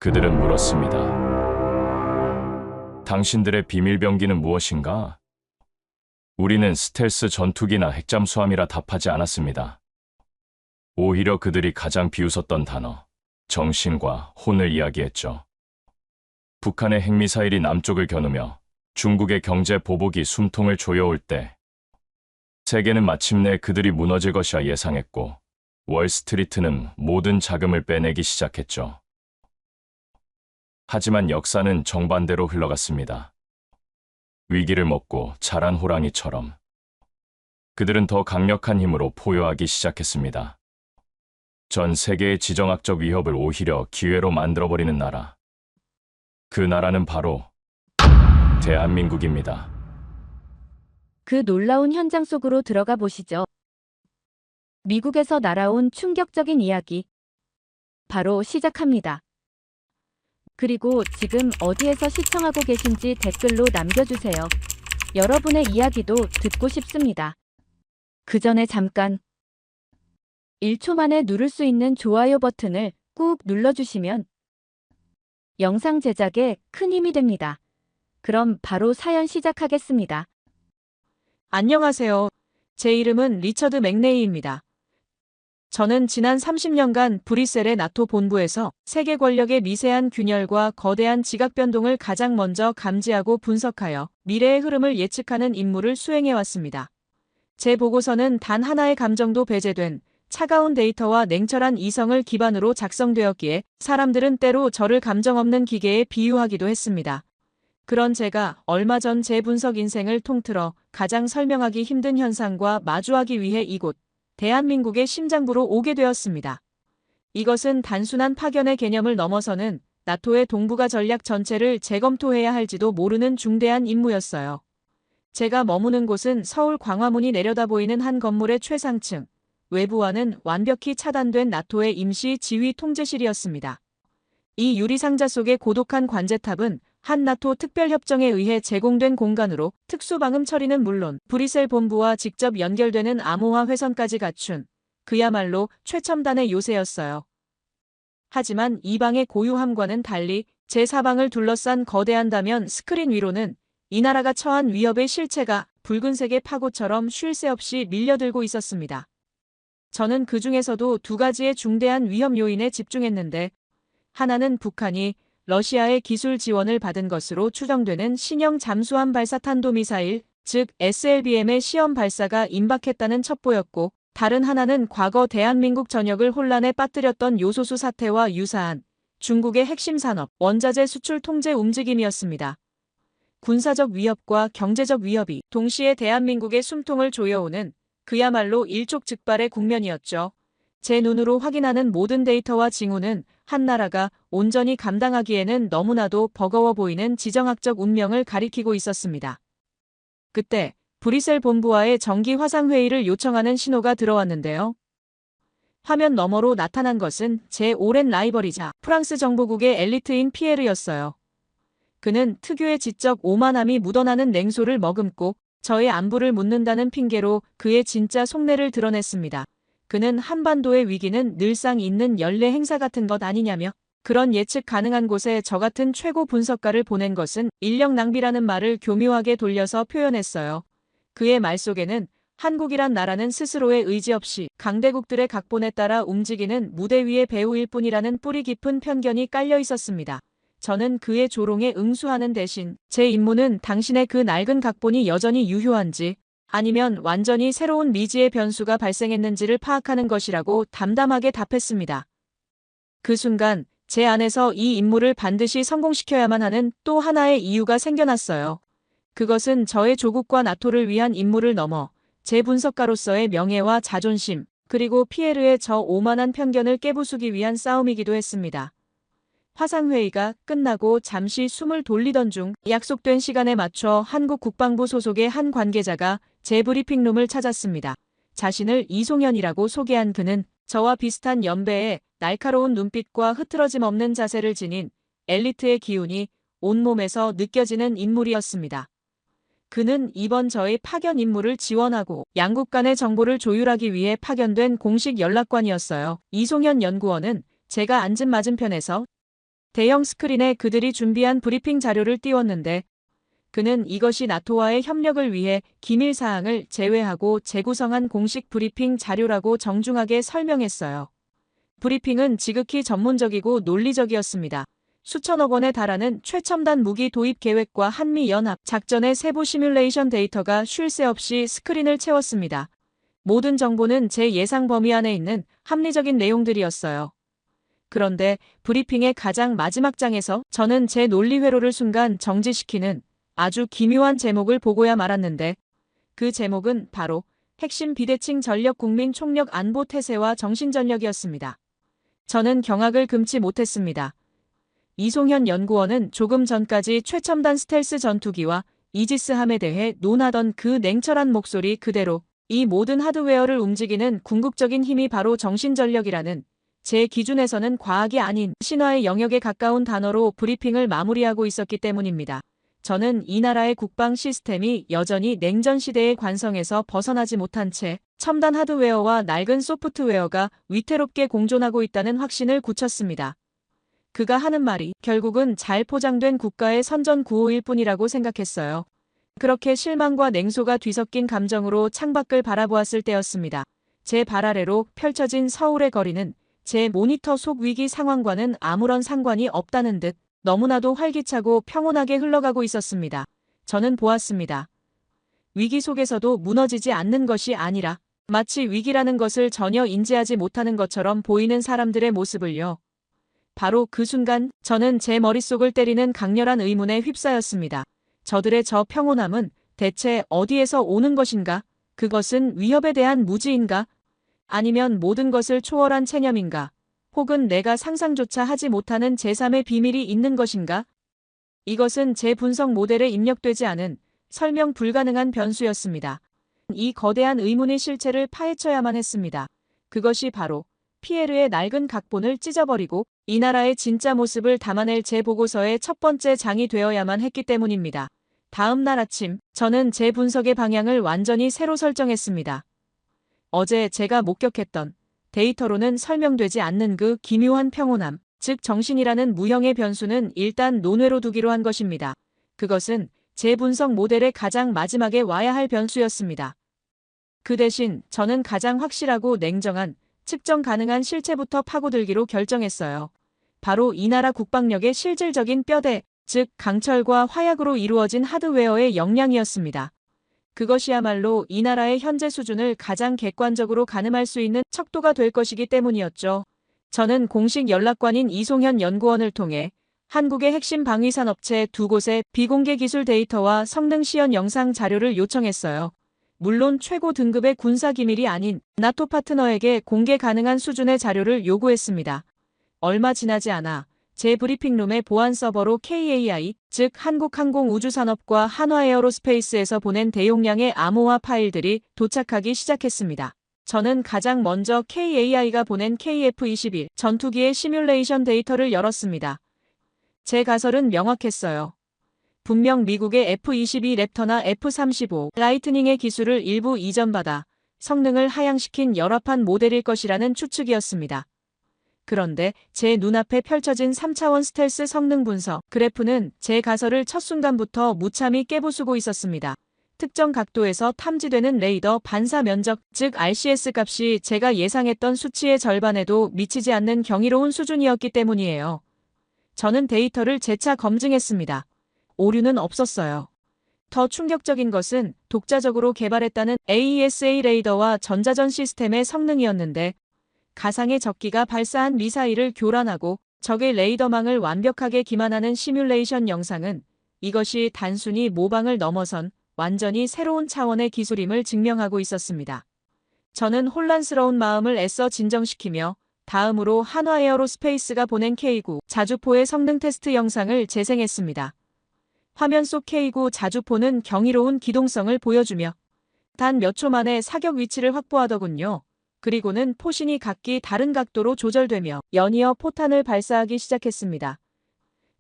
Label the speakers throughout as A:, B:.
A: 그들은 물었습니다. 당신들의 비밀 병기는 무엇인가? 우리는 스텔스 전투기나 핵잠수함이라 답하지 않았습니다. 오히려 그들이 가장 비웃었던 단어, 정신과 혼을 이야기했죠. 북한의 핵미사일이 남쪽을 겨누며 중국의 경제 보복이 숨통을 조여올 때 세계는 마침내 그들이 무너질 것이라 예상했고 월스트리트는 모든 자금을 빼내기 시작했죠. 하지만 역사는 정반대로 흘러갔습니다. 위기를 먹고 자란 호랑이처럼 그들은 더 강력한 힘으로 포효하기 시작했습니다. 전 세계의 지정학적 위협을 오히려 기회로 만들어버리는 나라. 그 나라는 바로 대한민국입니다.
B: 그 놀라운 현장 속으로 들어가 보시죠. 미국에서 날아온 충격적인 이야기. 바로 시작합니다. 그리고 지금 어디에서 시청하고 계신지 댓글로 남겨주세요. 여러분의 이야기도 듣고 싶습니다. 그 전에 잠깐 1초 만에 누를 수 있는 좋아요 버튼을 꾹 눌러주시면 영상 제작에 큰 힘이 됩니다. 그럼 바로 사연 시작하겠습니다.
C: 안녕하세요. 제 이름은 리처드 맥네이입니다. 저는 지난 30년간 브뤼셀의 나토 본부에서 세계 권력의 미세한 균열과 거대한 지각 변동을 가장 먼저 감지하고 분석하여 미래의 흐름을 예측하는 임무를 수행해왔습니다. 제 보고서는 단 하나의 감정도 배제된 차가운 데이터와 냉철한 이성을 기반으로 작성되었기에 사람들은 때로 저를 감정 없는 기계에 비유하기도 했습니다. 그런 제가 얼마 전 제 분석 인생을 통틀어 가장 설명하기 힘든 현상과 마주하기 위해 이곳 대한민국의 심장부로 오게 되었습니다. 이것은 단순한 파견의 개념을 넘어서는 나토의 동북아 전략 전체를 재검토해야 할지도 모르는 중대한 임무였어요. 제가 머무는 곳은 서울 광화문이 내려다보이는 한 건물의 최상층, 외부와는 완벽히 차단된 나토의 임시 지휘 통제실이었습니다. 이 유리상자 속의 고독한 관제탑은 한 나토 특별협정에 의해 제공된 공간으로 특수방음 처리는 물론 브뤼셀 본부와 직접 연결되는 암호화 회선까지 갖춘 그야말로 최첨단의 요새였어요. 하지만 이 방의 고유함과는 달리 제 사방을 둘러싼 거대한 다면 스크린 위로는 이 나라가 처한 위협의 실체가 붉은색의 파고처럼 쉴 새 없이 밀려들고 있었습니다. 저는 그 중에서도 두 가지의 중대한 위험 요인에 집중했는데 하나는 북한이 러시아의 기술 지원을 받은 것으로 추정되는 신형 잠수함 발사 탄도미사일, 즉 SLBM의 시험 발사가 임박했다는 첩보였고, 다른 하나는 과거 대한민국 전역을 혼란에 빠뜨렸던 요소수 사태와 유사한 중국의 핵심 산업, 원자재 수출 통제 움직임이었습니다. 군사적 위협과 경제적 위협이 동시에 대한민국의 숨통을 조여오는 그야말로 일촉즉발의 국면이었죠. 제 눈으로 확인하는 모든 데이터와 징후는 한 나라가 온전히 감당하기에는 너무나도 버거워 보이는 지정학적 운명을 가리키고 있었습니다. 그때 브뤼셀 본부와의 정기 화상회의를 요청하는 신호가 들어왔는데요. 화면 너머로 나타난 것은 제 오랜 라이벌이자 프랑스 정보국의 엘리트인 피에르였어요. 그는 특유의 지적 오만함이 묻어나는 냉소를 머금고 저의 안부를 묻는다는 핑계로 그의 진짜 속내를 드러냈습니다. 그는 한반도의 위기는 늘상 있는 연례 행사 같은 것 아니냐며 그런 예측 가능한 곳에 저 같은 최고 분석가를 보낸 것은 인력 낭비라는 말을 교묘하게 돌려서 표현했어요. 그의 말 속에는 한국이란 나라는 스스로의 의지 없이 강대국들의 각본에 따라 움직이는 무대 위의 배우일 뿐이라는 뿌리 깊은 편견이 깔려 있었습니다. 저는 그의 조롱에 응수하는 대신 제 임무는 당신의 그 낡은 각본이 여전히 유효한지 아니면 완전히 새로운 미지의 변수가 발생했는지를 파악하는 것이라고 담담하게 답했습니다. 그 순간 제 안에서 이 임무를 반드시 성공시켜야만 하는 또 하나의 이유가 생겨났어요. 그것은 저의 조국과 나토를 위한 임무를 넘어 제 분석가로서의 명예와 자존심, 그리고 피에르의 저 오만한 편견을 깨부수기 위한 싸움이기도 했습니다. 화상회의가 끝나고 잠시 숨을 돌리던 중 약속된 시간에 맞춰 한국 국방부 소속의 한 관계자가 제 브리핑룸을 찾았습니다. 자신을 이송현이라고 소개한 그는 저와 비슷한 연배에 날카로운 눈빛과 흐트러짐 없는 자세를 지닌 엘리트의 기운이 온몸에서 느껴지는 인물이었습니다. 그는 이번 저의 파견 임무를 지원하고 양국 간의 정보를 조율하기 위해 파견된 공식 연락관이었어요. 이송현 연구원은 제가 앉은 맞은편에서 대형 스크린에 그들이 준비한 브리핑 자료를 띄웠는데 그는 이것이 나토와의 협력을 위해 기밀 사항을 제외하고 재구성한 공식 브리핑 자료라고 정중하게 설명했어요. 브리핑은 지극히 전문적이고 논리적이었습니다. 수천억 원에 달하는 최첨단 무기 도입 계획과 한미연합 작전의 세부 시뮬레이션 데이터가 쉴 새 없이 스크린을 채웠습니다. 모든 정보는 제 예상 범위 안에 있는 합리적인 내용들이었어요. 그런데 브리핑의 가장 마지막 장에서 저는 제 논리 회로를 순간 정지시키는 아주 기묘한 제목을 보고야 말았는데 그 제목은 바로 핵심 비대칭 전력 국민 총력 안보 태세와 정신전력이었습니다. 저는 경악을 금치 못했습니다. 이송현 연구원은 조금 전까지 최첨단 스텔스 전투기와 이지스함에 대해 논하던 그 냉철한 목소리 그대로 이 모든 하드웨어를 움직이는 궁극적인 힘이 바로 정신전력이라는 제 기준에서는 과학이 아닌 신화의 영역에 가까운 단어로 브리핑을 마무리하고 있었기 때문입니다. 저는 이 나라의 국방 시스템이 여전히 냉전 시대의 관성에서 벗어나지 못한 채 첨단 하드웨어와 낡은 소프트웨어가 위태롭게 공존하고 있다는 확신을 굳혔습니다. 그가 하는 말이 결국은 잘 포장된 국가의 선전 구호일 뿐이라고 생각했어요. 그렇게 실망과 냉소가 뒤섞인 감정으로 창밖을 바라보았을 때였습니다. 제 발 아래로 펼쳐진 서울의 거리는 제 모니터 속 위기 상황과는 아무런 상관이 없다는 듯 너무나도 활기차고 평온하게 흘러가고 있었습니다. 저는 보았습니다. 위기 속에서도 무너지지 않는 것이 아니라 마치 위기라는 것을 전혀 인지하지 못하는 것처럼 보이는 사람들의 모습을요. 바로 그 순간 저는 제 머릿속을 때리는 강렬한 의문에 휩싸였습니다. 저들의 저 평온함은 대체 어디에서 오는 것인가? 그것은 위협에 대한 무지인가? 아니면 모든 것을 초월한 체념인가? 혹은 내가 상상조차 하지 못하는 제3의 비밀이 있는 것인가? 이것은 제 분석 모델에 입력되지 않은 설명 불가능한 변수였습니다. 이 거대한 의문의 실체를 파헤쳐야만 했습니다. 그것이 바로 피에르의 낡은 각본을 찢어버리고 이 나라의 진짜 모습을 담아낼 제 보고서의 첫 번째 장이 되어야만 했기 때문입니다. 다음 날 아침, 저는 제 분석의 방향을 완전히 새로 설정했습니다. 어제 제가 목격했던 데이터로는 설명되지 않는 그 기묘한 평온함, 즉 정신이라는 무형의 변수는 일단 논외로 두기로 한 것입니다. 그것은 제 분석 모델의 가장 마지막에 와야 할 변수였습니다. 그 대신 저는 가장 확실하고 냉정한 측정 가능한 실체부터 파고들기로 결정했어요. 바로 이 나라 국방력의 실질적인 뼈대, 즉 강철과 화약으로 이루어진 하드웨어의 역량이었습니다. 그것이야말로 이 나라의 현재 수준을 가장 객관적으로 가늠할 수 있는 척도가 될 것이기 때문이었죠. 저는 공식 연락관인 이송현 연구원을 통해 한국의 핵심 방위산업체 두 곳의 비공개 기술 데이터와 성능 시연 영상 자료를 요청했어요. 물론 최고 등급의 군사 기밀이 아닌 나토 파트너에게 공개 가능한 수준의 자료를 요구했습니다. 얼마 지나지 않아 제 브리핑룸의 보안 서버로 KAI, 즉 한국항공우주산업과 한화에어로스페이스에서 보낸 대용량의 암호화 파일들이 도착하기 시작했습니다. 저는 가장 먼저 KAI가 보낸 KF-21 전투기의 시뮬레이션 데이터를 열었습니다. 제 가설은 명확했어요. 분명 미국의 F-22 랩터나 F-35 라이트닝의 기술을 일부 이전받아 성능을 하향시킨 열합한 모델일 것이라는 추측이었습니다. 그런데 제 눈앞에 펼쳐진 3차원 스텔스 성능 분석 그래프는 제 가설을 첫 순간부터 무참히 깨부수고 있었습니다. 특정 각도에서 탐지되는 레이더 반사 면적, 즉 RCS 값이 제가 예상했던 수치의 절반에도 미치지 않는 경이로운 수준이었기 때문이에요. 저는 데이터를 재차 검증했습니다. 오류는 없었어요. 더 충격적인 것은 독자적으로 개발했다는 AESA 레이더와 전자전 시스템의 성능이었는데 가상의 적기가 발사한 미사일을 교란하고 적의 레이더망을 완벽하게 기만하는 시뮬레이션 영상은 이것이 단순히 모방을 넘어선 완전히 새로운 차원의 기술임을 증명하고 있었습니다. 저는 혼란스러운 마음을 애써 진정시키며 다음으로 한화에어로스페이스가 보낸 K9 자주포의 성능 테스트 영상을 재생했습니다. 화면 속 K9 자주포는 경이로운 기동성을 보여주며 단 몇 초 만에 사격 위치를 확보하더군요. 그리고는 포신이 각기 다른 각도로 조절되며 연이어 포탄을 발사하기 시작했습니다.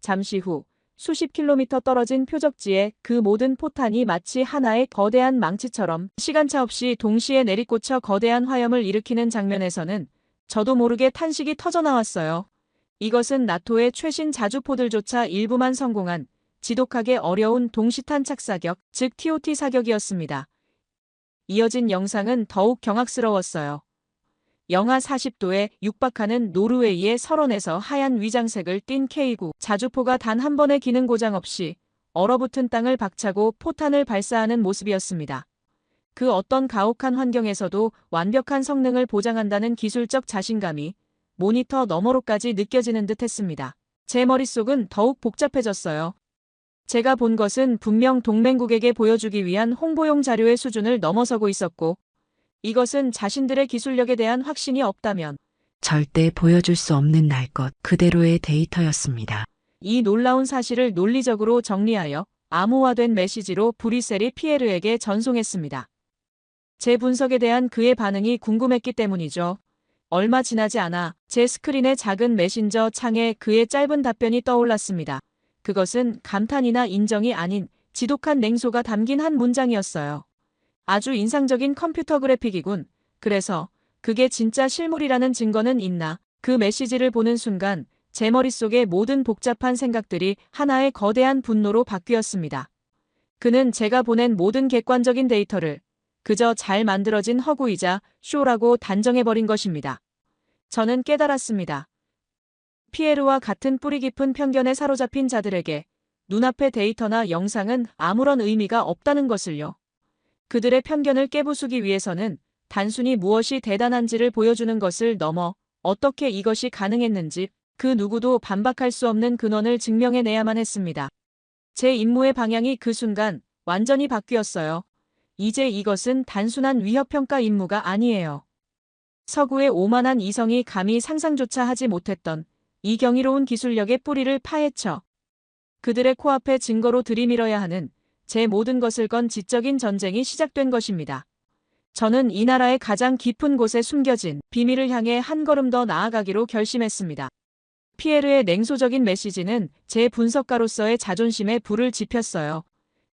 C: 잠시 후 수십 킬로미터 떨어진 표적지에 그 모든 포탄이 마치 하나의 거대한 망치처럼 시간차 없이 동시에 내리꽂혀 거대한 화염을 일으키는 장면에서는 저도 모르게 탄식이 터져나왔어요. 이것은 나토의 최신 자주포들조차 일부만 성공한 지독하게 어려운 동시탄 착사격, 즉 TOT 사격이었습니다. 이어진 영상은 더욱 경악스러웠어요. 영하 40도에 육박하는 노르웨이의 설원에서 하얀 위장색을 띤 K9 자주포가 단 한 번의 기능 고장 없이 얼어붙은 땅을 박차고 포탄을 발사하는 모습이었습니다. 그 어떤 가혹한 환경에서도 완벽한 성능을 보장한다는 기술적 자신감이 모니터 너머로까지 느껴지는 듯 했습니다. 제 머릿속은 더욱 복잡해졌어요. 제가 본 것은 분명 동맹국에게 보여주기 위한 홍보용 자료의 수준을 넘어서고 있었고, 이것은 자신들의 기술력에 대한 확신이 없다면
D: 절대 보여줄 수 없는 날 것 그대로의 데이터였습니다.
C: 이 놀라운 사실을 논리적으로 정리하여 암호화된 메시지로 브뤼셀이 피에르에게 전송했습니다. 제 분석에 대한 그의 반응이 궁금했기 때문이죠. 얼마 지나지 않아 제 스크린의 작은 메신저 창에 그의 짧은 답변이 떠올랐습니다. 그것은 감탄이나 인정이 아닌 지독한 냉소가 담긴 한 문장이었어요. 아주 인상적인 컴퓨터 그래픽이군. 그래서 그게 진짜 실물이라는 증거는 있나? 그 메시지를 보는 순간 제 머릿속의 모든 복잡한 생각들이 하나의 거대한 분노로 바뀌었습니다. 그는 제가 보낸 모든 객관적인 데이터를 그저 잘 만들어진 허구이자 쇼라고 단정해버린 것입니다. 저는 깨달았습니다. 피에르와 같은 뿌리 깊은 편견에 사로잡힌 자들에게 눈앞의 데이터나 영상은 아무런 의미가 없다는 것을요. 그들의 편견을 깨부수기 위해서는 단순히 무엇이 대단한지를 보여주는 것을 넘어 어떻게 이것이 가능했는지 그 누구도 반박할 수 없는 근원을 증명해내야만 했습니다. 제 임무의 방향이 그 순간 완전히 바뀌었어요. 이제 이것은 단순한 위협평가 임무가 아니에요. 서구의 오만한 이성이 감히 상상조차 하지 못했던 이 경이로운 기술력의 뿌리를 파헤쳐 그들의 코앞에 증거로 들이밀어야 하는 제 모든 것을 건 지적인 전쟁이 시작된 것입니다. 저는 이 나라의 가장 깊은 곳에 숨겨진 비밀을 향해 한 걸음 더 나아가기로 결심했습니다. 피에르의 냉소적인 메시지는 제 분석가로서의 자존심에 불을 지폈어요.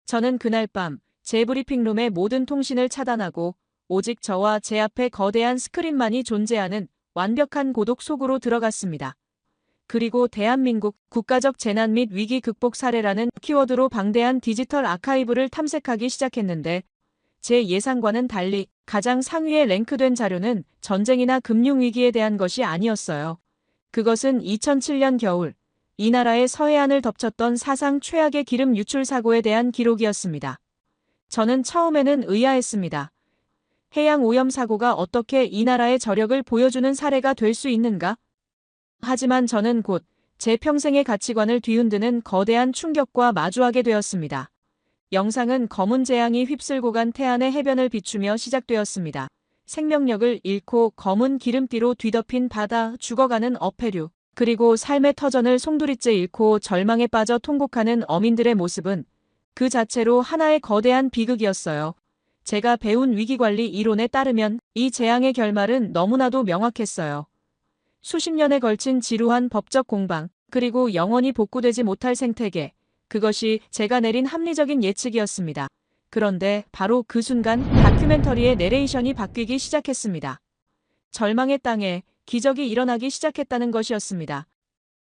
C: 저는 그날 밤 제 브리핑룸의 모든 통신을 차단하고 오직 저와 제 앞에 거대한 스크린만이 존재하는 완벽한 고독 속으로 들어갔습니다. 그리고 대한민국 국가적 재난 및 위기 극복 사례라는 키워드로 방대한 디지털 아카이브를 탐색하기 시작했는데 제 예상과는 달리 가장 상위에 랭크된 자료는 전쟁이나 금융위기에 대한 것이 아니었어요. 그것은 2007년 겨울 이 나라의 서해안을 덮쳤던 사상 최악의 기름 유출 사고에 대한 기록이었습니다. 저는 처음에는 의아했습니다. 해양 오염 사고가 어떻게 이 나라의 저력을 보여주는 사례가 될 수 있는가? 하지만 저는 곧 제 평생의 가치관을 뒤흔드는 거대한 충격과 마주하게 되었습니다. 영상은 검은 재앙이 휩쓸고 간 태안의 해변을 비추며 시작되었습니다. 생명력을 잃고 검은 기름띠로 뒤덮인 바다, 죽어가는 어패류, 그리고 삶의 터전을 송두리째 잃고 절망에 빠져 통곡하는 어민들의 모습은 그 자체로 하나의 거대한 비극이었어요. 제가 배운 위기관리 이론에 따르면 이 재앙의 결말은 너무나도 명확했어요. 수십 년에 걸친 지루한 법적 공방, 그리고 영원히 복구되지 못할 생태계, 그것이 제가 내린 합리적인 예측이었습니다. 그런데 바로 그 순간 다큐멘터리의 내레이션이 바뀌기 시작했습니다. 절망의 땅에 기적이 일어나기 시작했다는 것이었습니다.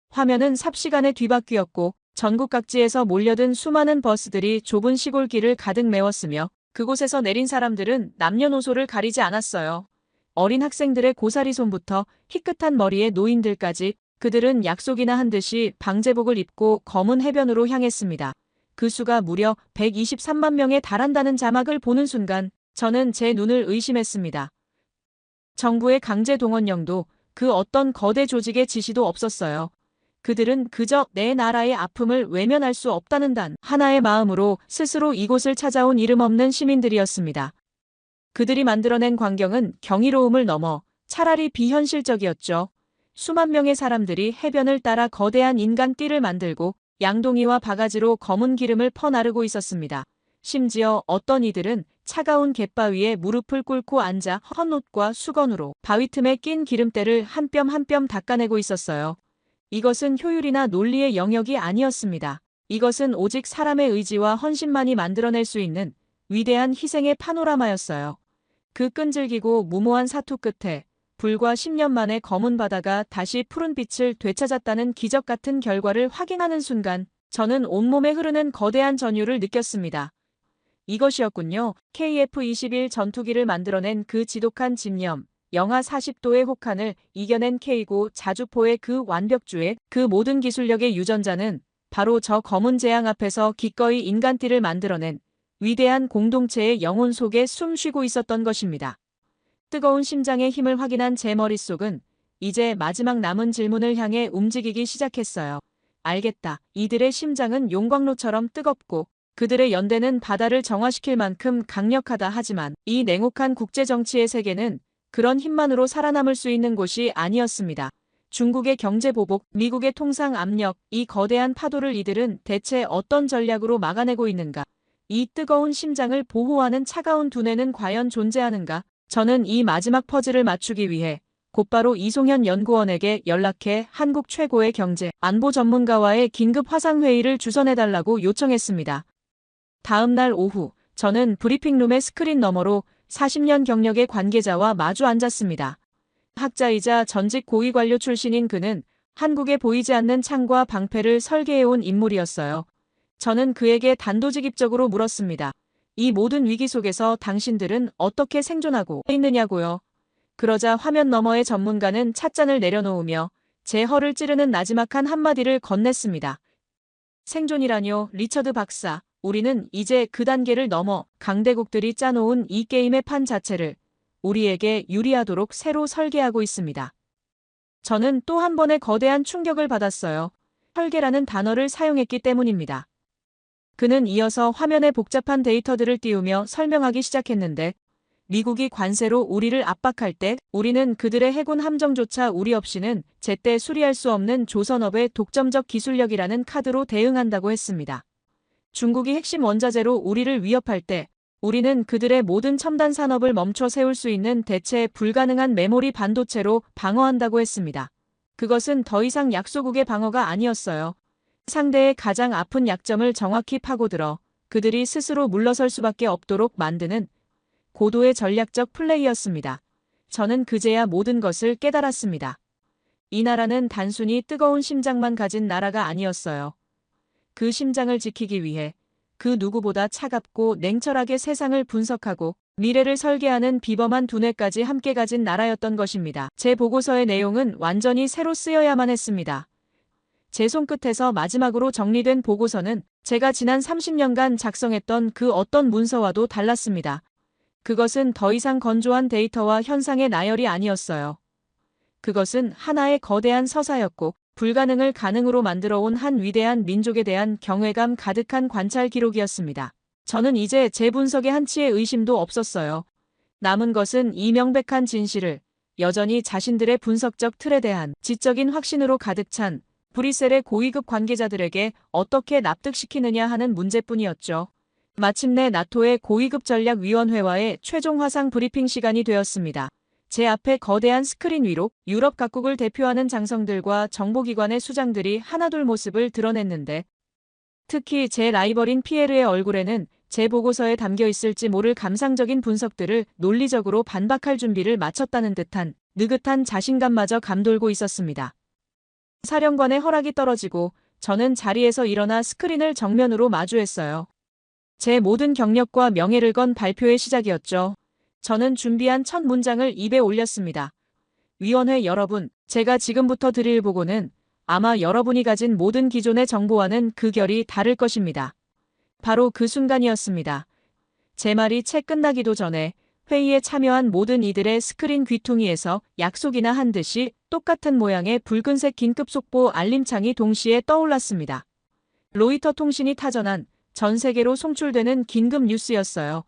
C: 화면은 삽시간에 뒤바뀌었고 전국 각지에서 몰려든 수많은 버스들이 좁은 시골길을 가득 메웠으며 그곳에서 내린 사람들은 남녀노소를 가리지 않았어요. 어린 학생들의 고사리 손부터 희끗한 머리의 노인들까지 그들은 약속이나 한 듯이 방제복을 입고 검은 해변으로 향했습니다. 그 수가 무려 123만 명에 달한다는 자막을 보는 순간 저는 제 눈을 의심했습니다. 정부의 강제 동원령도 그 어떤 거대 조직의 지시도 없었어요. 그들은 그저 내 나라의 아픔을 외면할 수 없다는 단 하나의 마음으로 스스로 이곳을 찾아온 이름 없는 시민들이었습니다. 그들이 만들어낸 광경은 경이로움을 넘어 차라리 비현실적이었죠. 수만 명의 사람들이 해변을 따라 거대한 인간띠를 만들고 양동이와 바가지로 검은 기름을 퍼나르고 있었습니다. 심지어 어떤 이들은 차가운 갯바위에 무릎을 꿇고 앉아 헌옷과 수건으로 바위 틈에 낀 기름때를 한 뼘 한 뼘 닦아내고 있었어요. 이것은 효율이나 논리의 영역이 아니었습니다. 이것은 오직 사람의 의지와 헌신만이 만들어낼 수 있는 위대한 희생의 파노라마였어요. 그 끈질기고 무모한 사투 끝에 불과 10년 만에 검은 바다가 다시 푸른 빛을 되찾았다는 기적 같은 결과를 확인하는 순간 저는 온몸에 흐르는 거대한 전율을 느꼈습니다. 이것이었군요. KF-21 전투기를 만들어낸 그 지독한 집념. 영하 40도의 혹한을 이겨낸 K고 자주포의 그 완벽주의, 그 모든 기술력의 유전자는 바로 저 검은 재앙 앞에서 기꺼이 인간띠를 만들어낸 위대한 공동체의 영혼 속에 숨 쉬고 있었던 것입니다. 뜨거운 심장의 힘을 확인한 제 머릿속은 이제 마지막 남은 질문을 향해 움직이기 시작했어요. 알겠다. 이들의 심장은 용광로처럼 뜨겁고 그들의 연대는 바다를 정화시킬 만큼 강력하다. 하지만 이 냉혹한 국제정치의 세계는 그런 힘만으로 살아남을 수 있는 곳이 아니었습니다. 중국의 경제 보복, 미국의 통상 압력, 이 거대한 파도를 이들은 대체 어떤 전략으로 막아내고 있는가? 이 뜨거운 심장을 보호하는 차가운 두뇌는 과연 존재하는가? 저는 이 마지막 퍼즐을 맞추기 위해 곧바로 이송현 연구원에게 연락해 한국 최고의 경제, 안보 전문가와의 긴급 화상회의를 주선해달라고 요청했습니다. 다음 날 오후, 저는 브리핑룸의 스크린 너머로 40년 경력의 관계자와 마주 앉았습니다. 학자이자 전직 고위 관료 출신인 그는 한국에 보이지 않는 창과 방패를 설계해온 인물이었어요. 저는 그에게 단도직입적으로 물었습니다. 이 모든 위기 속에서 당신들은 어떻게 생존하고 있느냐고요. 그러자 화면 너머의 전문가는 찻잔을 내려놓으며 제 허를 찌르는 나지막한 한마디를 건넸습니다. 생존이라뇨, 리처드 박사. 우리는 이제 그 단계를 넘어 강대국들이 짜놓은 이 게임의 판 자체를 우리에게 유리하도록 새로 설계하고 있습니다. 저는 또 한 번의 거대한 충격을 받았어요. 설계라는 단어를 사용했기 때문입니다. 그는 이어서 화면에 복잡한 데이터들을 띄우며 설명하기 시작했는데 미국이 관세로 우리를 압박할 때 우리는 그들의 해군 함정조차 우리 없이는 제때 수리할 수 없는 조선업의 독점적 기술력이라는 카드로 대응한다고 했습니다. 중국이 핵심 원자재로 우리를 위협할 때 우리는 그들의 모든 첨단 산업을 멈춰 세울 수 있는 대체 불가능한 메모리 반도체로 방어한다고 했습니다. 그것은 더 이상 약소국의 방어가 아니었어요. 상대의 가장 아픈 약점을 정확히 파고들어 그들이 스스로 물러설 수밖에 없도록 만드는 고도의 전략적 플레이였습니다. 저는 그제야 모든 것을 깨달았습니다. 이 나라는 단순히 뜨거운 심장만 가진 나라가 아니었어요. 그 심장을 지키기 위해 그 누구보다 차갑고 냉철하게 세상을 분석하고 미래를 설계하는 비범한 두뇌까지 함께 가진 나라였던 것입니다. 제 보고서의 내용은 완전히 새로 쓰여야만 했습니다. 제 손끝에서 마지막으로 정리된 보고서는 제가 지난 30년간 작성했던 그 어떤 문서와도 달랐습니다. 그것은 더 이상 건조한 데이터와 현상의 나열이 아니었어요. 그것은 하나의 거대한 서사였고 불가능을 가능으로 만들어온 한 위대한 민족에 대한 경외감 가득한 관찰 기록이었습니다. 저는 이제 제 분석에 한치의 의심도 없었어요. 남은 것은 이 명백한 진실을 여전히 자신들의 분석적 틀에 대한 지적인 확신으로 가득 찬 브뤼셀의 고위급 관계자들에게 어떻게 납득시키느냐 하는 문제뿐이었죠. 마침내 나토의 고위급 전략위원회와의 최종 화상 브리핑 시간이 되었습니다. 제 앞에 거대한 스크린 위로 유럽 각국을 대표하는 장성들과 정보기관의 수장들이 하나둘 모습을 드러냈는데 특히 제 라이벌인 피에르의 얼굴에는 제 보고서에 담겨 있을지 모를 감상적인 분석들을 논리적으로 반박할 준비를 마쳤다는 듯한 느긋한 자신감마저 감돌고 있었습니다. 사령관의 허락이 떨어지고 저는 자리에서 일어나 스크린을 정면으로 마주했어요. 제 모든 경력과 명예를 건 발표의 시작이었죠. 저는 준비한 첫 문장을 입에 올렸습니다. 위원회 여러분, 제가 지금부터 드릴 보고는 아마 여러분이 가진 모든 기존의 정보와는 그 결이 다를 것입니다. 바로 그 순간이었습니다. 제 말이 채 끝나기도 전에 회의에 참여한 모든 이들의 스크린 귀퉁이에서 약속이나 한 듯이 똑같은 모양의 붉은색 긴급 속보 알림창이 동시에 떠올랐습니다. 로이터 통신이 타전한 전 세계로 송출되는 긴급 뉴스였어요.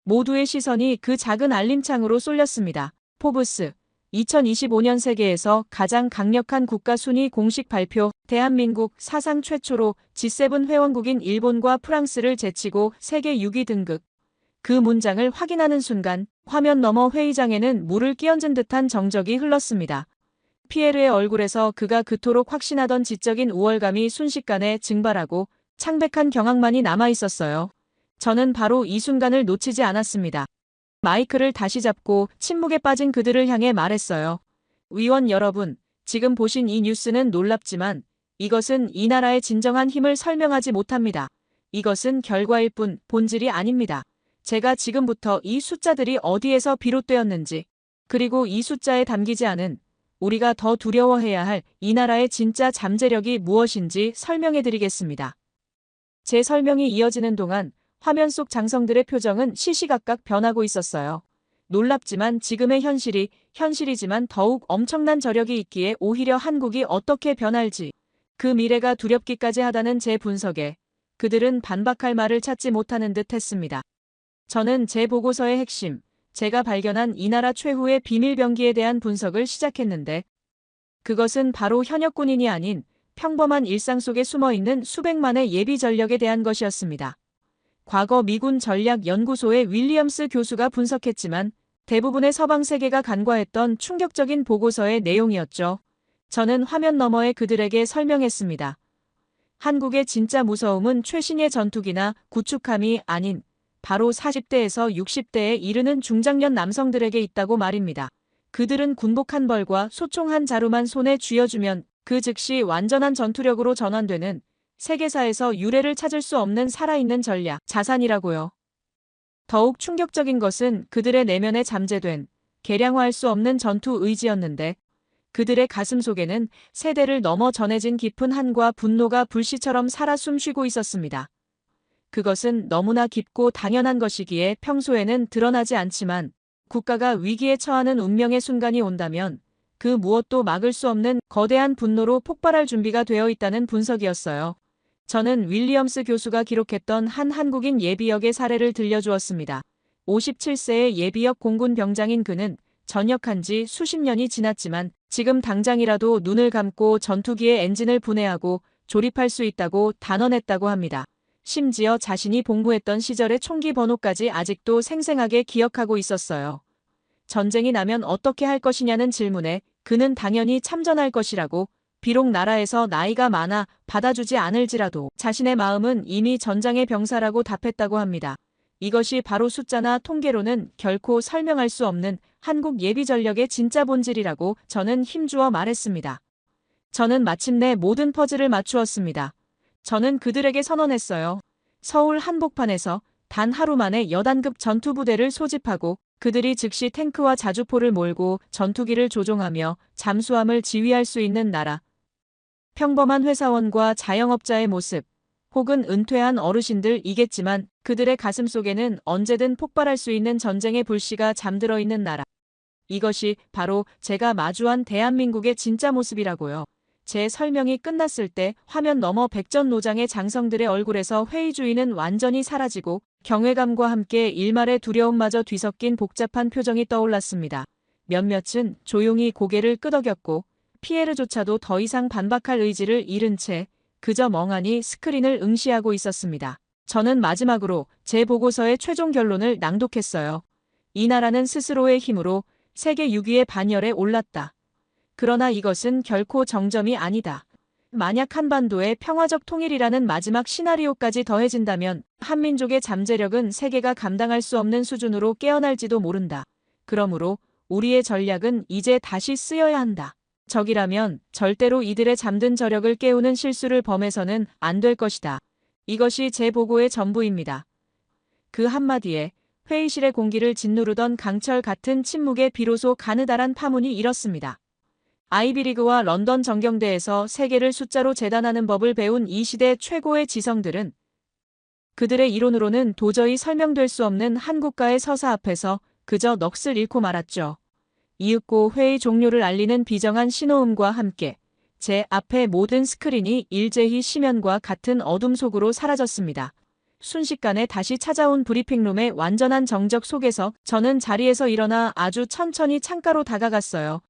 C: 모두의 시선이 그 작은 알림창으로 쏠렸습니다. 포브스 2025년 세계에서 가장 강력한 국가 순위 공식 발표. 대한민국 사상 최초로 G7 회원국인 일본과 프랑스를 제치고 세계 6위 등극. 그 문장을 확인하는 순간 화면 너머 회의장에는 물을 끼얹은 듯한 정적이 흘렀습니다. 피에르의 얼굴에서 그가 그토록 확신하던 지적인 우월감이 순식간에 증발하고 창백한 경악만이 남아 있었어요. 저는 바로 이 순간을 놓치지 않았습니다. 마이크를 다시 잡고 침묵에 빠진 그들을 향해 말했어요. 위원 여러분, 지금 보신 이 뉴스는 놀랍지만 이것은 이 나라의 진정한 힘을 설명하지 못합니다. 이것은 결과일 뿐 본질이 아닙니다. 제가 지금부터 이 숫자들이 어디에서 비롯되었는지, 그리고 이 숫자에 담기지 않은 우리가 더 두려워해야 할 이 나라의 진짜 잠재력이 무엇인지 설명해 드리겠습니다. 제 설명이 이어지는 동안 화면 속 장성들의 표정은 시시각각 변하고 있었어요. 놀랍지만 지금의 현실이 현실이지만 더욱 엄청난 저력이 있기에 오히려 한국이 어떻게 변할지, 그 미래가 두렵기까지 하다는 제 분석에 그들은 반박할 말을 찾지 못하는 듯 했습니다. 저는 제 보고서의 핵심, 제가 발견한 이 나라 최후의 비밀병기에 대한 분석을 시작했는데, 그것은 바로 현역군인이 아닌 평범한 일상 속에 숨어있는 수백만의 예비 전력에 대한 것이었습니다. 과거 미군 전략연구소의 윌리엄스 교수가 분석했지만 대부분의 서방 세계가 간과했던 충격적인 보고서의 내용이었죠. 저는 화면 너머의 그들에게 설명했습니다. 한국의 진짜 무서움은 최신의 전투기나 구축함이 아닌 바로 40대에서 60대에 이르는 중장년 남성들에게 있다고 말입니다. 그들은 군복 한 벌과 소총 한 자루만 손에 쥐어주면 그 즉시 완전한 전투력으로 전환되는 세계사에서 유례를 찾을 수 없는 살아있는 전략, 자산이라고요. 더욱 충격적인 것은 그들의 내면에 잠재된 계량화할 수 없는 전투 의지였는데, 그들의 가슴 속에는 세대를 넘어 전해진 깊은 한과 분노가 불씨처럼 살아 숨쉬고 있었습니다. 그것은 너무나 깊고 당연한 것이기에 평소에는 드러나지 않지만 국가가 위기에 처하는 운명의 순간이 온다면 그 무엇도 막을 수 없는 거대한 분노로 폭발할 준비가 되어 있다는 분석이었어요. 저는 윌리엄스 교수가 기록했던 한 한국인 예비역의 사례를 들려주었습니다. 57세의 예비역 공군 병장인 그는 전역한 지 수십 년이 지났지만 지금 당장이라도 눈을 감고 전투기의 엔진을 분해하고 조립할 수 있다고 단언했다고 합니다. 심지어 자신이 복무했던 시절의 총기 번호까지 아직도 생생하게 기억하고 있었어요. 전쟁이 나면 어떻게 할 것이냐는 질문에 그는 당연히 참전할 것이라고, 비록 나라에서 나이가 많아 받아주지 않을지라도 자신의 마음은 이미 전장의 병사라고 답했다고 합니다. 이것이 바로 숫자나 통계로는 결코 설명할 수 없는 한국 예비 전력의 진짜 본질이라고 저는 힘주어 말했습니다. 저는 마침내 모든 퍼즐을 맞추었습니다. 저는 그들에게 선언했어요. 서울 한복판에서 단 하루 만에 여단급 전투부대를 소집하고 그들이 즉시 탱크와 자주포를 몰고 전투기를 조종하며 잠수함을 지휘할 수 있는 나라. 평범한 회사원과 자영업자의 모습, 혹은 은퇴한 어르신들이겠지만 그들의 가슴 속에는 언제든 폭발할 수 있는 전쟁의 불씨가 잠들어 있는 나라. 이것이 바로 제가 마주한 대한민국의 진짜 모습이라고요. 제 설명이 끝났을 때 화면 너머 백전노장의 장성들의 얼굴에서 회의주의는 완전히 사라지고 경외감과 함께 일말의 두려움마저 뒤섞인 복잡한 표정이 떠올랐습니다. 몇몇은 조용히 고개를 끄덕였고 피에르조차도 더 이상 반박할 의지를 잃은 채 그저 멍하니 스크린을 응시하고 있었습니다. 저는 마지막으로 제 보고서의 최종 결론을 낭독했어요. 이 나라는 스스로의 힘으로 세계 6위의 반열에 올랐다. 그러나 이것은 결코 정점이 아니다. 만약 한반도의 평화적 통일이라는 마지막 시나리오까지 더해진다면 한민족의 잠재력은 세계가 감당할 수 없는 수준으로 깨어날지도 모른다. 그러므로 우리의 전략은 이제 다시 쓰여야 한다. 적이라면 절대로 이들의 잠든 저력을 깨우는 실수를 범해서는 안 될 것이다. 이것이 제 보고의 전부입니다. 그 한마디에 회의실의 공기를 짓누르던 강철 같은 침묵에 비로소 가느다란 파문이 일었습니다. 아이비리그와 런던 정경대에서 세계를 숫자로 재단하는 법을 배운 이 시대 최고의 지성들은 그들의 이론으로는 도저히 설명될 수 없는 한국가의 서사 앞에서 그저 넋을 잃고 말았죠. 이윽고 회의 종료를 알리는 비정한 신호음과 함께 제 앞의 모든 스크린이 일제히 심연과 같은 어둠 속으로 사라졌습니다. 순식간에 다시 찾아온 브리핑룸의 완전한 정적 속에서 저는 자리에서 일어나 아주 천천히 창가로 다가갔어요.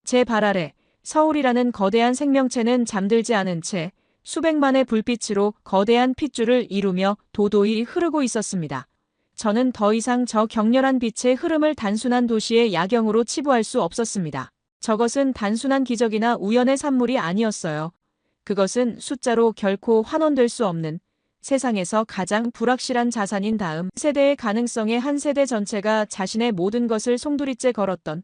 C: 제 발 아래 서울이라는 거대한 생명체는 잠들지 않은 채 수백만의 불빛으로 거대한 핏줄을 이루며 도도히 흐르고 있었습니다. 저는 더 이상 저 격렬한 빛의 흐름을 단순한 도시의 야경으로 치부할 수 없었습니다. 저것은 단순한 기적이나 우연의 산물이 아니었어요. 그것은 숫자로 결코 환원될 수 없는 세상에서 가장 불확실한 자산인 다음 세대의 가능성에 한 세대 전체가 자신의 모든 것을 송두리째 걸었던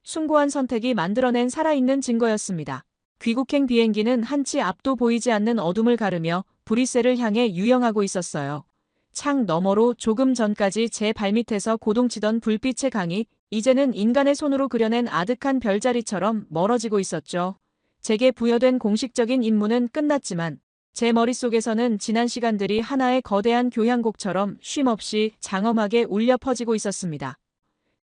C: 숭고한 선택이 만들어낸 살아있는 증거였습니다. 귀국행 비행기는 한치 앞도 보이지 않는 어둠을 가르며 브뤼셀을 향해 유영하고 있었어요. 창 너머로 조금 전까지 제 발밑에서 고동치던 불빛의 강이 이제는 인간의 손으로 그려낸 아득한 별자리처럼 멀어지고 있었죠. 제게 부여된 공식적인 임무는 끝났지만 제 머릿속에서는 지난 시간들이 하나의 거대한 교향곡처럼 쉼없이 장엄하게 울려 퍼지고 있었습니다.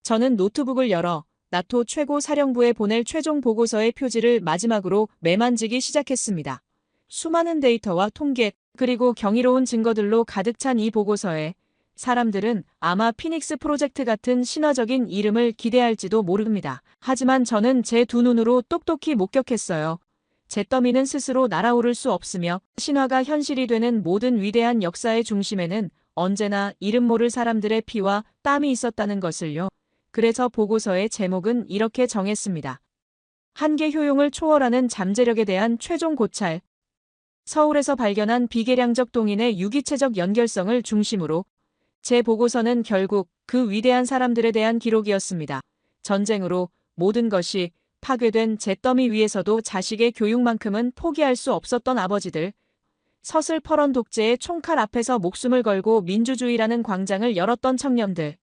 C: 저는 노트북을 열어 나토 최고 사령부에 보낼 최종 보고서의 표지를 마지막으로 매만지기 시작했습니다. 수많은 데이터와 통계, 그리고 경이로운 증거들로 가득 찬 이 보고서에 사람들은 아마 피닉스 프로젝트 같은 신화적인 이름을 기대할지도 모릅니다. 하지만 저는 제 두 눈으로 똑똑히 목격했어요. 잿더미는 스스로 날아오를 수 없으며 신화가 현실이 되는 모든 위대한 역사의 중심에는 언제나 이름 모를 사람들의 피와 땀이 있었다는 것을요. 그래서 보고서의 제목은 이렇게 정했습니다. 한계 효용을 초월하는 잠재력에 대한 최종 고찰. 서울에서 발견한 비계량적 동인의 유기체적 연결성을 중심으로 제 보고서는 결국 그 위대한 사람들에 대한 기록이었습니다. 전쟁으로 모든 것이 파괴된 잿더미 위에서도 자식의 교육만큼은 포기할 수 없었던 아버지들. 서슬퍼런 독재의 총칼 앞에서 목숨을 걸고 민주주의라는 광장을 열었던 청년들.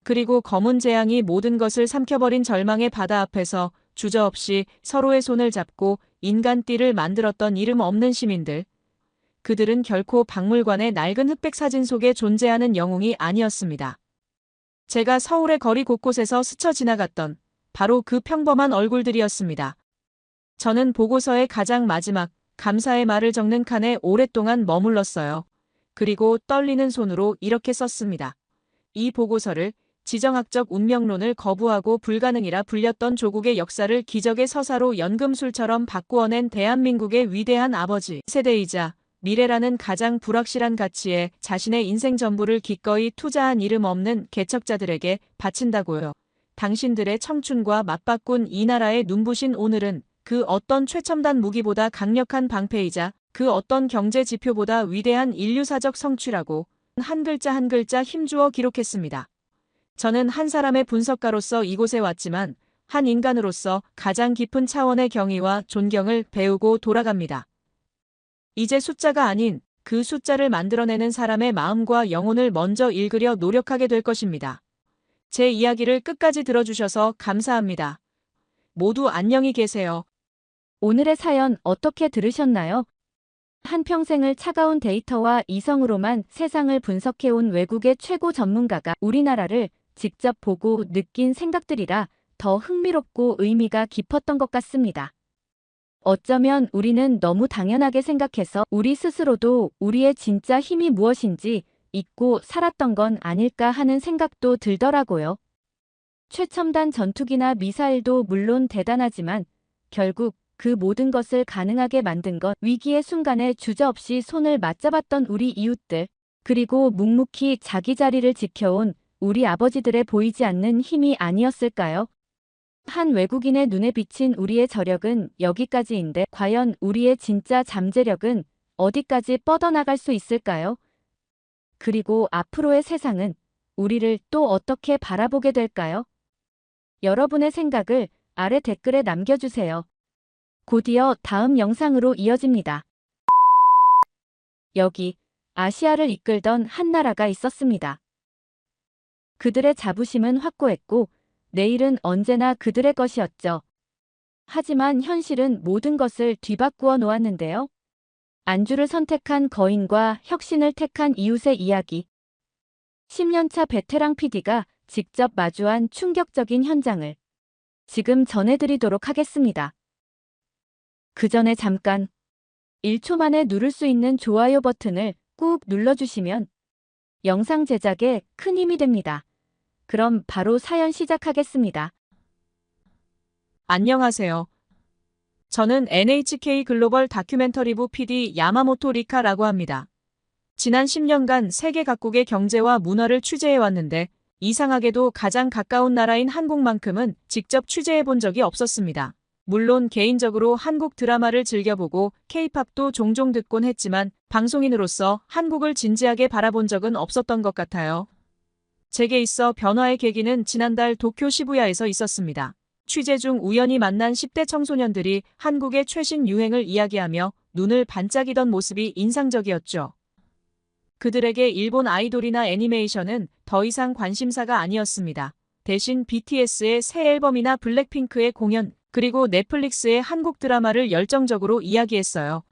C: 그리고 검은 재앙이 모든 것을 삼켜버린 절망의 바다 앞에서 주저없이 서로의 손을 잡고 인간띠를 만들었던 이름 없는 시민들. 그들은 결코 박물관의 낡은 흑백 사진 속에 존재하는 영웅이 아니었습니다. 제가 서울의 거리 곳곳에서 스쳐 지나갔던 바로 그 평범한 얼굴들이었습니다. 저는 보고서의 가장 마지막 감사의 말을 적는 칸에 오랫동안 머물렀어요. 그리고 떨리는 손으로 이렇게 썼습니다. 이 보고서를 지정학적 운명론을 거부하고 불가능이라 불렸던 조국의 역사를 기적의 서사로 연금술처럼 바꾸어낸 대한민국의 위대한 아버지 세대이자 미래라는 가장 불확실한 가치에 자신의 인생 전부를 기꺼이 투자한 이름 없는 개척자들에게 바친다고요. 당신들의 청춘과 맞바꾼 이 나라의 눈부신 오늘은 그 어떤 최첨단 무기보다 강력한 방패이자 그 어떤 경제 지표보다 위대한 인류사적 성취라고 한 글자 한 글자 힘주어 기록했습니다. 저는 한 사람의 분석가로서 이곳에 왔지만 한 인간으로서 가장 깊은 차원의 경의와 존경을 배우고 돌아갑니다. 이제 숫자가 아닌 그 숫자를 만들어내는 사람의 마음과 영혼을 먼저 읽으려 노력하게 될 것입니다. 제 이야기를 끝까지 들어주셔서 감사합니다. 모두 안녕히 계세요.
B: 오늘의 사연 어떻게 들으셨나요? 한평생을 차가운 데이터와 이성으로만 세상을 분석해온 외국의 최고 전문가가 우리나라를 직접 보고 느낀 생각들이라 더 흥미롭고 의미가 깊었던 것 같습니다. 어쩌면 우리는 너무 당연하게 생각해서 우리 스스로도 우리의 진짜 힘이 무엇인지 잊고 살았던 건 아닐까 하는 생각도 들더라고요. 최첨단 전투기나 미사일도 물론 대단하지만 결국 그 모든 것을 가능하게 만든 건 위기의 순간에 주저없이 손을 맞잡았던 우리 이웃들, 그리고 묵묵히 자기 자리를 지켜온 우리 아버지들의 보이지 않는 힘이 아니었을까요? 한 외국인의 눈에 비친 우리의 저력은 여기까지인데 과연 우리의 진짜 잠재력은 어디까지 뻗어나갈 수 있을까요? 그리고 앞으로의 세상은 우리를 또 어떻게 바라보게 될까요? 여러분의 생각을 아래 댓글에 남겨주세요. 곧이어 다음 영상으로 이어집니다. 여기 아시아를 이끌던 한 나라가 있었습니다. 그들의 자부심은 확고했고 내일은 언제나 그들의 것이었죠. 하지만 현실은 모든 것을 뒤바꾸어 놓았는데요. 안주를 선택한 거인과 혁신을 택한 이웃의 이야기. 10년차 베테랑 PD가 직접 마주한 충격적인 현장을 지금 전해드리도록 하겠습니다. 그 전에 잠깐 1초 만에 누를 수 있는 좋아요 버튼을 꾹 눌러주시면 영상 제작에 큰 힘이 됩니다. 그럼 바로 사연 시작하겠습니다.
C: 안녕하세요. 저는 NHK 글로벌 다큐멘터리부 PD 야마모토 리카라고 합니다. 지난 10년간 세계 각국의 경제와 문화를 취재해왔는데 이상하게도 가장 가까운 나라인 한국만큼은 직접 취재해본 적이 없었습니다. 물론 개인적으로 한국 드라마를 즐겨보고 K-팝도 종종 듣곤 했지만 방송인으로서 한국을 진지하게 바라본 적은 없었던 것 같아요. 제게 있어 변화의 계기는 지난달 도쿄 시부야에서 있었습니다. 취재 중 우연히 만난 10대 청소년들이 한국의 최신 유행을 이야기하며 눈을 반짝이던 모습이 인상적이었죠. 그들에게 일본 아이돌이나 애니메이션은 더 이상 관심사가 아니었습니다. 대신 BTS의 새 앨범이나 블랙핑크의 공연, 그리고 넷플릭스의 한국 드라마를 열정적으로 이야기했어요.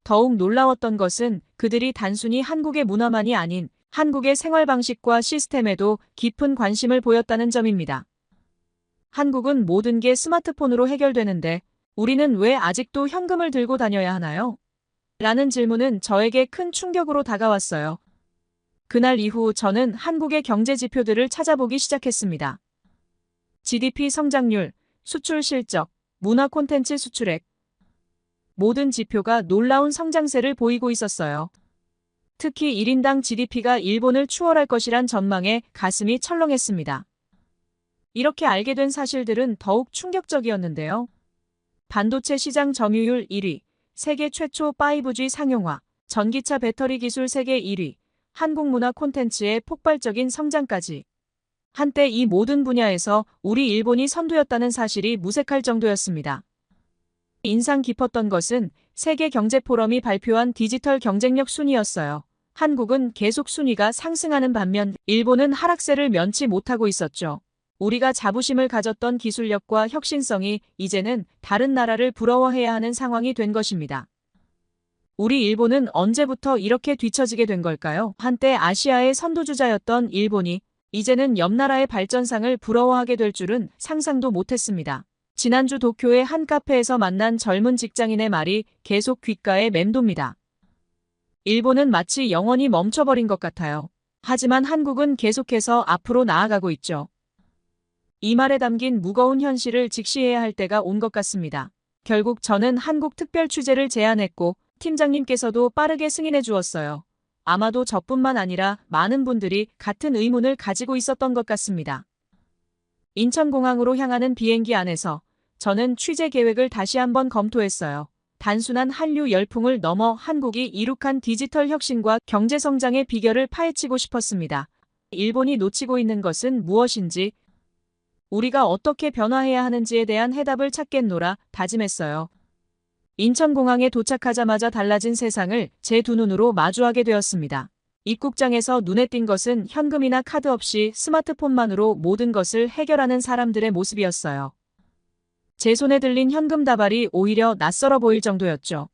C: 더욱 놀라웠던 것은 그들이 단순히 한국의 문화만이 아닌 한국의 생활 방식과 시스템에도 깊은 관심을 보였다는 점입니다. 한국은 모든 게 스마트폰으로 해결되는데 우리는 왜 아직도 현금을 들고 다녀야 하나요? 라는 질문은 저에게 큰 충격으로 다가왔어요. 그날 이후 저는 한국의 경제 지표들을 찾아보기 시작했습니다. GDP 성장률, 수출 실적, 문화 콘텐츠 수출액. 모든 지표가 놀라운 성장세를 보이고 있었어요. 특히 1인당 GDP가 일본을 추월할 것이란 전망에 가슴이 철렁했습니다. 이렇게 알게 된 사실들은 더욱 충격적이었는데요. 반도체 시장 점유율 1위, 세계 최초 5G 상용화, 전기차 배터리 기술 세계 1위, 한국 문화 콘텐츠의 폭발적인 성장까지. 한때 이 모든 분야에서 우리 일본이 선두였다는 사실이 무색할 정도였습니다. 인상 깊었던 것은 세계 경제 포럼이 발표한 디지털 경쟁력 순위였어요. 한국은 계속 순위가 상승하는 반면 일본은 하락세를 면치 못하고 있었죠. 우리가 자부심을 가졌던 기술력과 혁신성이 이제는 다른 나라를 부러워해야 하는 상황이 된 것입니다. 우리 일본은 언제부터 이렇게 뒤처지게 된 걸까요? 한때 아시아의 선두주자였던 일본이 이제는 옆 나라의 발전상을 부러워하게 될 줄은 상상도 못했습니다. 지난주 도쿄의 한 카페에서 만난 젊은 직장인의 말이 계속 귓가에 맴돕니다. 일본은 마치 영원히 멈춰버린 것 같아요. 하지만 한국은 계속해서 앞으로 나아가고 있죠. 이 말에 담긴 무거운 현실을 직시해야 할 때가 온 것 같습니다. 결국 저는 한국 특별 취재를 제안했고 팀장님께서도 빠르게 승인해 주었어요. 아마도 저뿐만 아니라 많은 분들이 같은 의문을 가지고 있었던 것 같습니다. 인천공항으로 향하는 비행기 안에서 저는 취재 계획을 다시 한번 검토했어요. 단순한 한류 열풍을 넘어 한국이 이룩한 디지털 혁신과 경제 성장의 비결을 파헤치고 싶었습니다. 일본이 놓치고 있는 것은 무엇인지, 우리가 어떻게 변화해야 하는지에 대한 해답을 찾겠노라 다짐했어요. 인천공항에 도착하자마자 달라진 세상을 제 두 눈으로 마주하게 되었습니다. 입국장에서 눈에 띈 것은 현금이나 카드 없이 스마트폰만으로 모든 것을 해결하는 사람들의 모습이었어요. 제 손에 들린 현금 다발이 오히려 낯설어 보일 정도였죠.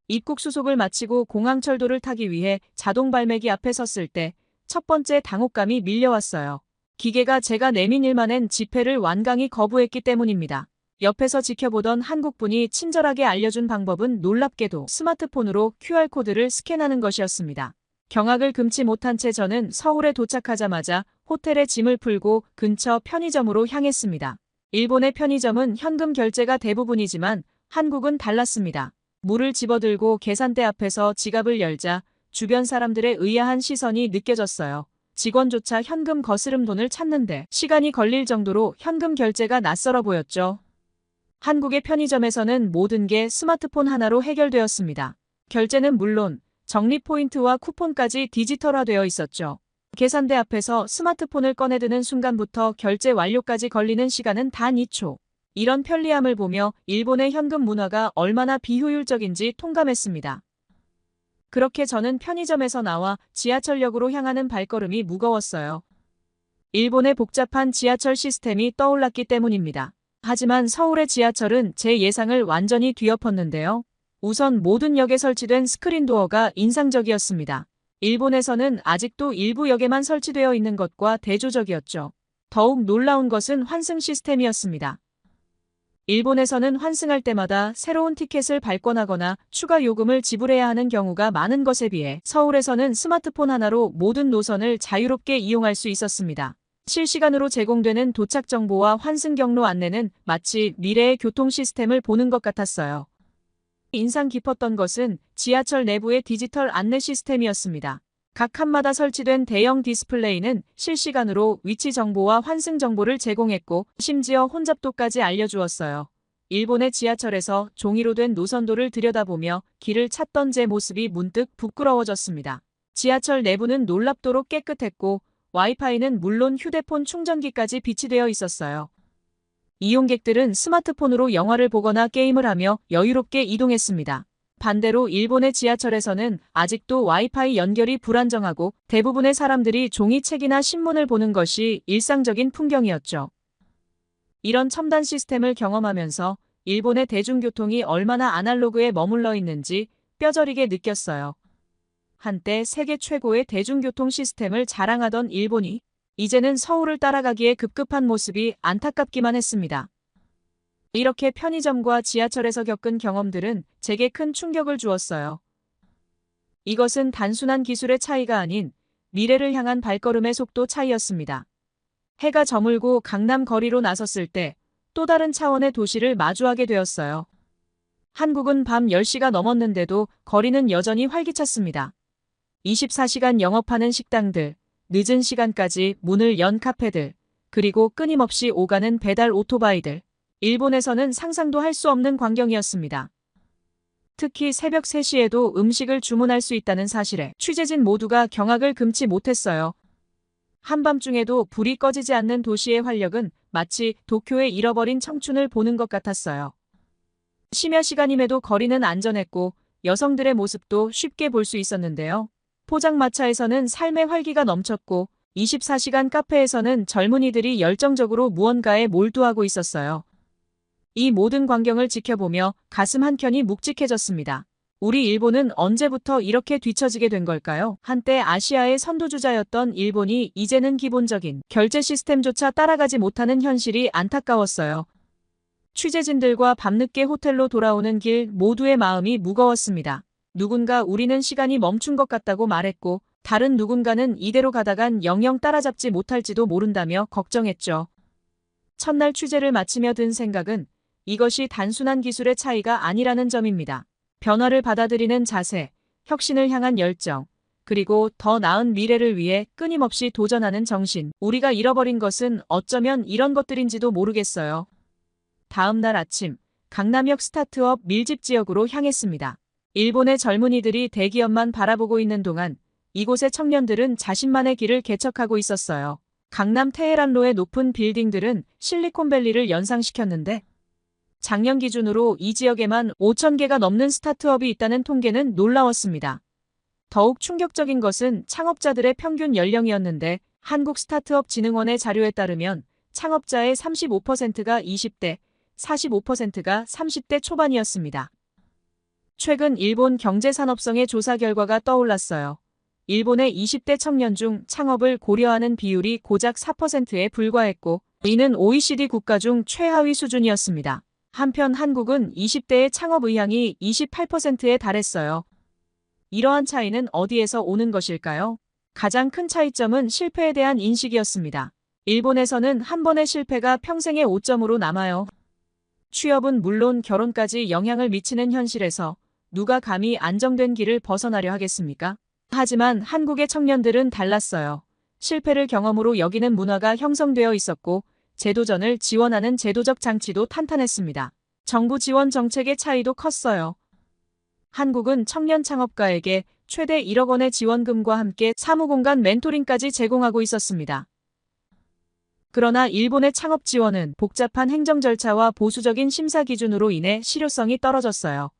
C: 입국 수속을 마치고 공항 철도를 타기 위해 자동 발매기 앞에 섰을 때 첫 번째 당혹감이 밀려왔어요. 기계가 제가 내민 일만엔 지폐를 완강히 거부했기 때문입니다. 옆에서 지켜보던 한국분이 친절하게 알려준 방법은 놀랍게도 스마트폰으로 QR코드를 스캔하는 것이었습니다. 경악을 금치 못한 채 저는 서울에 도착하자마자 호텔에 짐을 풀고 근처 편의점으로 향했습니다. 일본의 편의점은 현금 결제가 대부분이지만 한국은 달랐습니다. 물을 집어들고 계산대 앞에서 지갑을 열자 주변 사람들의 의아한 시선이 느껴졌어요. 직원조차 현금 거스름 돈을 찾는데 시간이 걸릴 정도로 현금 결제가 낯설어 보였죠. 한국의 편의점에서는 모든 게 스마트폰 하나로 해결되었습니다. 결제는 물론 적립 포인트와 쿠폰까지 디지털화되어 있었죠. 계산대 앞에서 스마트폰을 꺼내드는 순간부터 결제 완료까지 걸리는 시간은 단 2초. 이런 편리함을 보며 일본의 현금 문화가 얼마나 비효율적인지 통감했습니다. 그렇게 저는 편의점에서 나와 지하철역으로 향하는 발걸음이 무거웠어요. 일본의 복잡한 지하철 시스템이 떠올랐기 때문입니다. 하지만 서울의 지하철은 제 예상을 완전히 뒤엎었는데요. 우선 모든 역에 설치된 스크린 도어가 인상적이었습니다. 일본에서는 아직도 일부 역에만 설치되어 있는 것과 대조적이었죠. 더욱 놀라운 것은 환승 시스템이었습니다. 일본에서는 환승할 때마다 새로운 티켓을 발권하거나 추가 요금을 지불해야 하는 경우가 많은 것에 비해 서울에서는 스마트폰 하나로 모든 노선을 자유롭게 이용할 수 있었습니다. 실시간으로 제공되는 도착 정보와 환승 경로 안내는 마치 미래의 교통 시스템을 보는 것 같았어요. 인상 깊었던 것은 지하철 내부의 디지털 안내 시스템이었습니다. 각 칸마다 설치된 대형 디스플레이는 실시간으로 위치 정보와 환승 정보를 제공했고 심지어 혼잡도까지 알려주었어요. 일본의 지하철에서 종이로 된 노선도를 들여다보며 길을 찾던 제 모습이 문득 부끄러워졌습니다. 지하철 내부는 놀랍도록 깨끗했고 와이파이는 물론 휴대폰 충전기까지 비치되어 있었어요. 이용객들은 스마트폰으로 영화를 보거나 게임을 하며 여유롭게 이동했습니다. 반대로 일본의 지하철에서는 아직도 와이파이 연결이 불안정하고 대부분의 사람들이 종이책이나 신문을 보는 것이 일상적인 풍경이었죠. 이런 첨단 시스템을 경험하면서 일본의 대중교통이 얼마나 아날로그에 머물러 있는지 뼈저리게 느꼈어요. 한때 세계 최고의 대중교통 시스템을 자랑하던 일본이 이제는 서울을 따라가기에 급급한 모습이 안타깝기만 했습니다. 이렇게 편의점과 지하철에서 겪은 경험들은 제게 큰 충격을 주었어요. 이것은 단순한 기술의 차이가 아닌 미래를 향한 발걸음의 속도 차이였습니다. 해가 저물고 강남 거리로 나섰을 때 또 다른 차원의 도시를 마주하게 되었어요. 한국은 밤 10시가 넘었는데도 거리는 여전히 활기찼습니다. 24시간 영업하는 식당들, 늦은 시간까지 문을 연 카페들, 그리고 끊임없이 오가는 배달 오토바이들. 일본에서는 상상도 할 수 없는 광경이었습니다. 특히 새벽 3시에도 음식을 주문할 수 있다는 사실에 취재진 모두가 경악을 금치 못했어요. 한밤중에도 불이 꺼지지 않는 도시의 활력은 마치 도쿄의 잃어버린 청춘을 보는 것 같았어요. 심야 시간임에도 거리는 안전했고 여성들의 모습도 쉽게 볼 수 있었는데요. 포장마차에서는 삶의 활기가 넘쳤고 24시간 카페에서는 젊은이들이 열정적으로 무언가에 몰두하고 있었어요. 이 모든 광경을 지켜보며 가슴 한켠이 묵직해졌습니다. 우리 일본은 언제부터 이렇게 뒤처지게 된 걸까요? 한때 아시아의 선두주자였던 일본이 이제는 기본적인 결제 시스템조차 따라가지 못하는 현실이 안타까웠어요. 취재진들과 밤늦게 호텔로 돌아오는 길 모두의 마음이 무거웠습니다. 누군가 우리는 시간이 멈춘 것 같다고 말했고 다른 누군가는 이대로 가다간 영영 따라잡지 못할지도 모른다며 걱정했죠. 첫날 취재를 마치며 든 생각은 이것이 단순한 기술의 차이가 아니라는 점입니다. 변화를 받아들이는 자세, 혁신을 향한 열정, 그리고 더 나은 미래를 위해 끊임없이 도전하는 정신. 우리가 잃어버린 것은 어쩌면 이런 것들인지도 모르겠어요. 다음 날 아침, 강남역 스타트업 밀집 지역으로 향했습니다. 일본의 젊은이들이 대기업만 바라보고 있는 동안 이곳의 청년들은 자신만의 길을 개척하고 있었어요. 강남 테헤란로의 높은 빌딩들은 실리콘밸리를 연상시켰는데 작년 기준으로 이 지역에만 5,000개가 넘는 스타트업이 있다는 통계는 놀라웠습니다. 더욱 충격적인 것은 창업자들의 평균 연령이었는데 한국스타트업진흥원의 자료에 따르면 창업자의 35%가 20대, 45%가 30대 초반이었습니다. 최근 일본 경제산업성의 조사 결과가 떠올랐어요. 일본의 20대 청년 중 창업을 고려하는 비율이 고작 4%에 불과했고 이는 OECD 국가 중 최하위 수준이었습니다. 한편 한국은 20대의 창업 의향이 28%에 달했어요. 이러한 차이는 어디에서 오는 것일까요? 가장 큰 차이점은 실패에 대한 인식이었습니다. 일본에서는 한 번의 실패가 평생의 오점으로 남아요. 취업은 물론 결혼까지 영향을 미치는 현실에서 누가 감히 안정된 길을 벗어나려 하겠습니까? 하지만 한국의 청년들은 달랐어요. 실패를 경험으로 여기는 문화가 형성되어 있었고 재도전을 지원하는 제도적 장치도 탄탄했습니다. 정부 지원 정책의 차이도 컸어요. 한국은 청년 창업가에게 최대 1억 원의 지원금과 함께 사무공간 멘토링까지 제공하고 있었습니다. 그러나 일본의 창업 지원은 복잡한 행정 절차와 보수적인 심사 기준으로 인해 실효성이 떨어졌어요.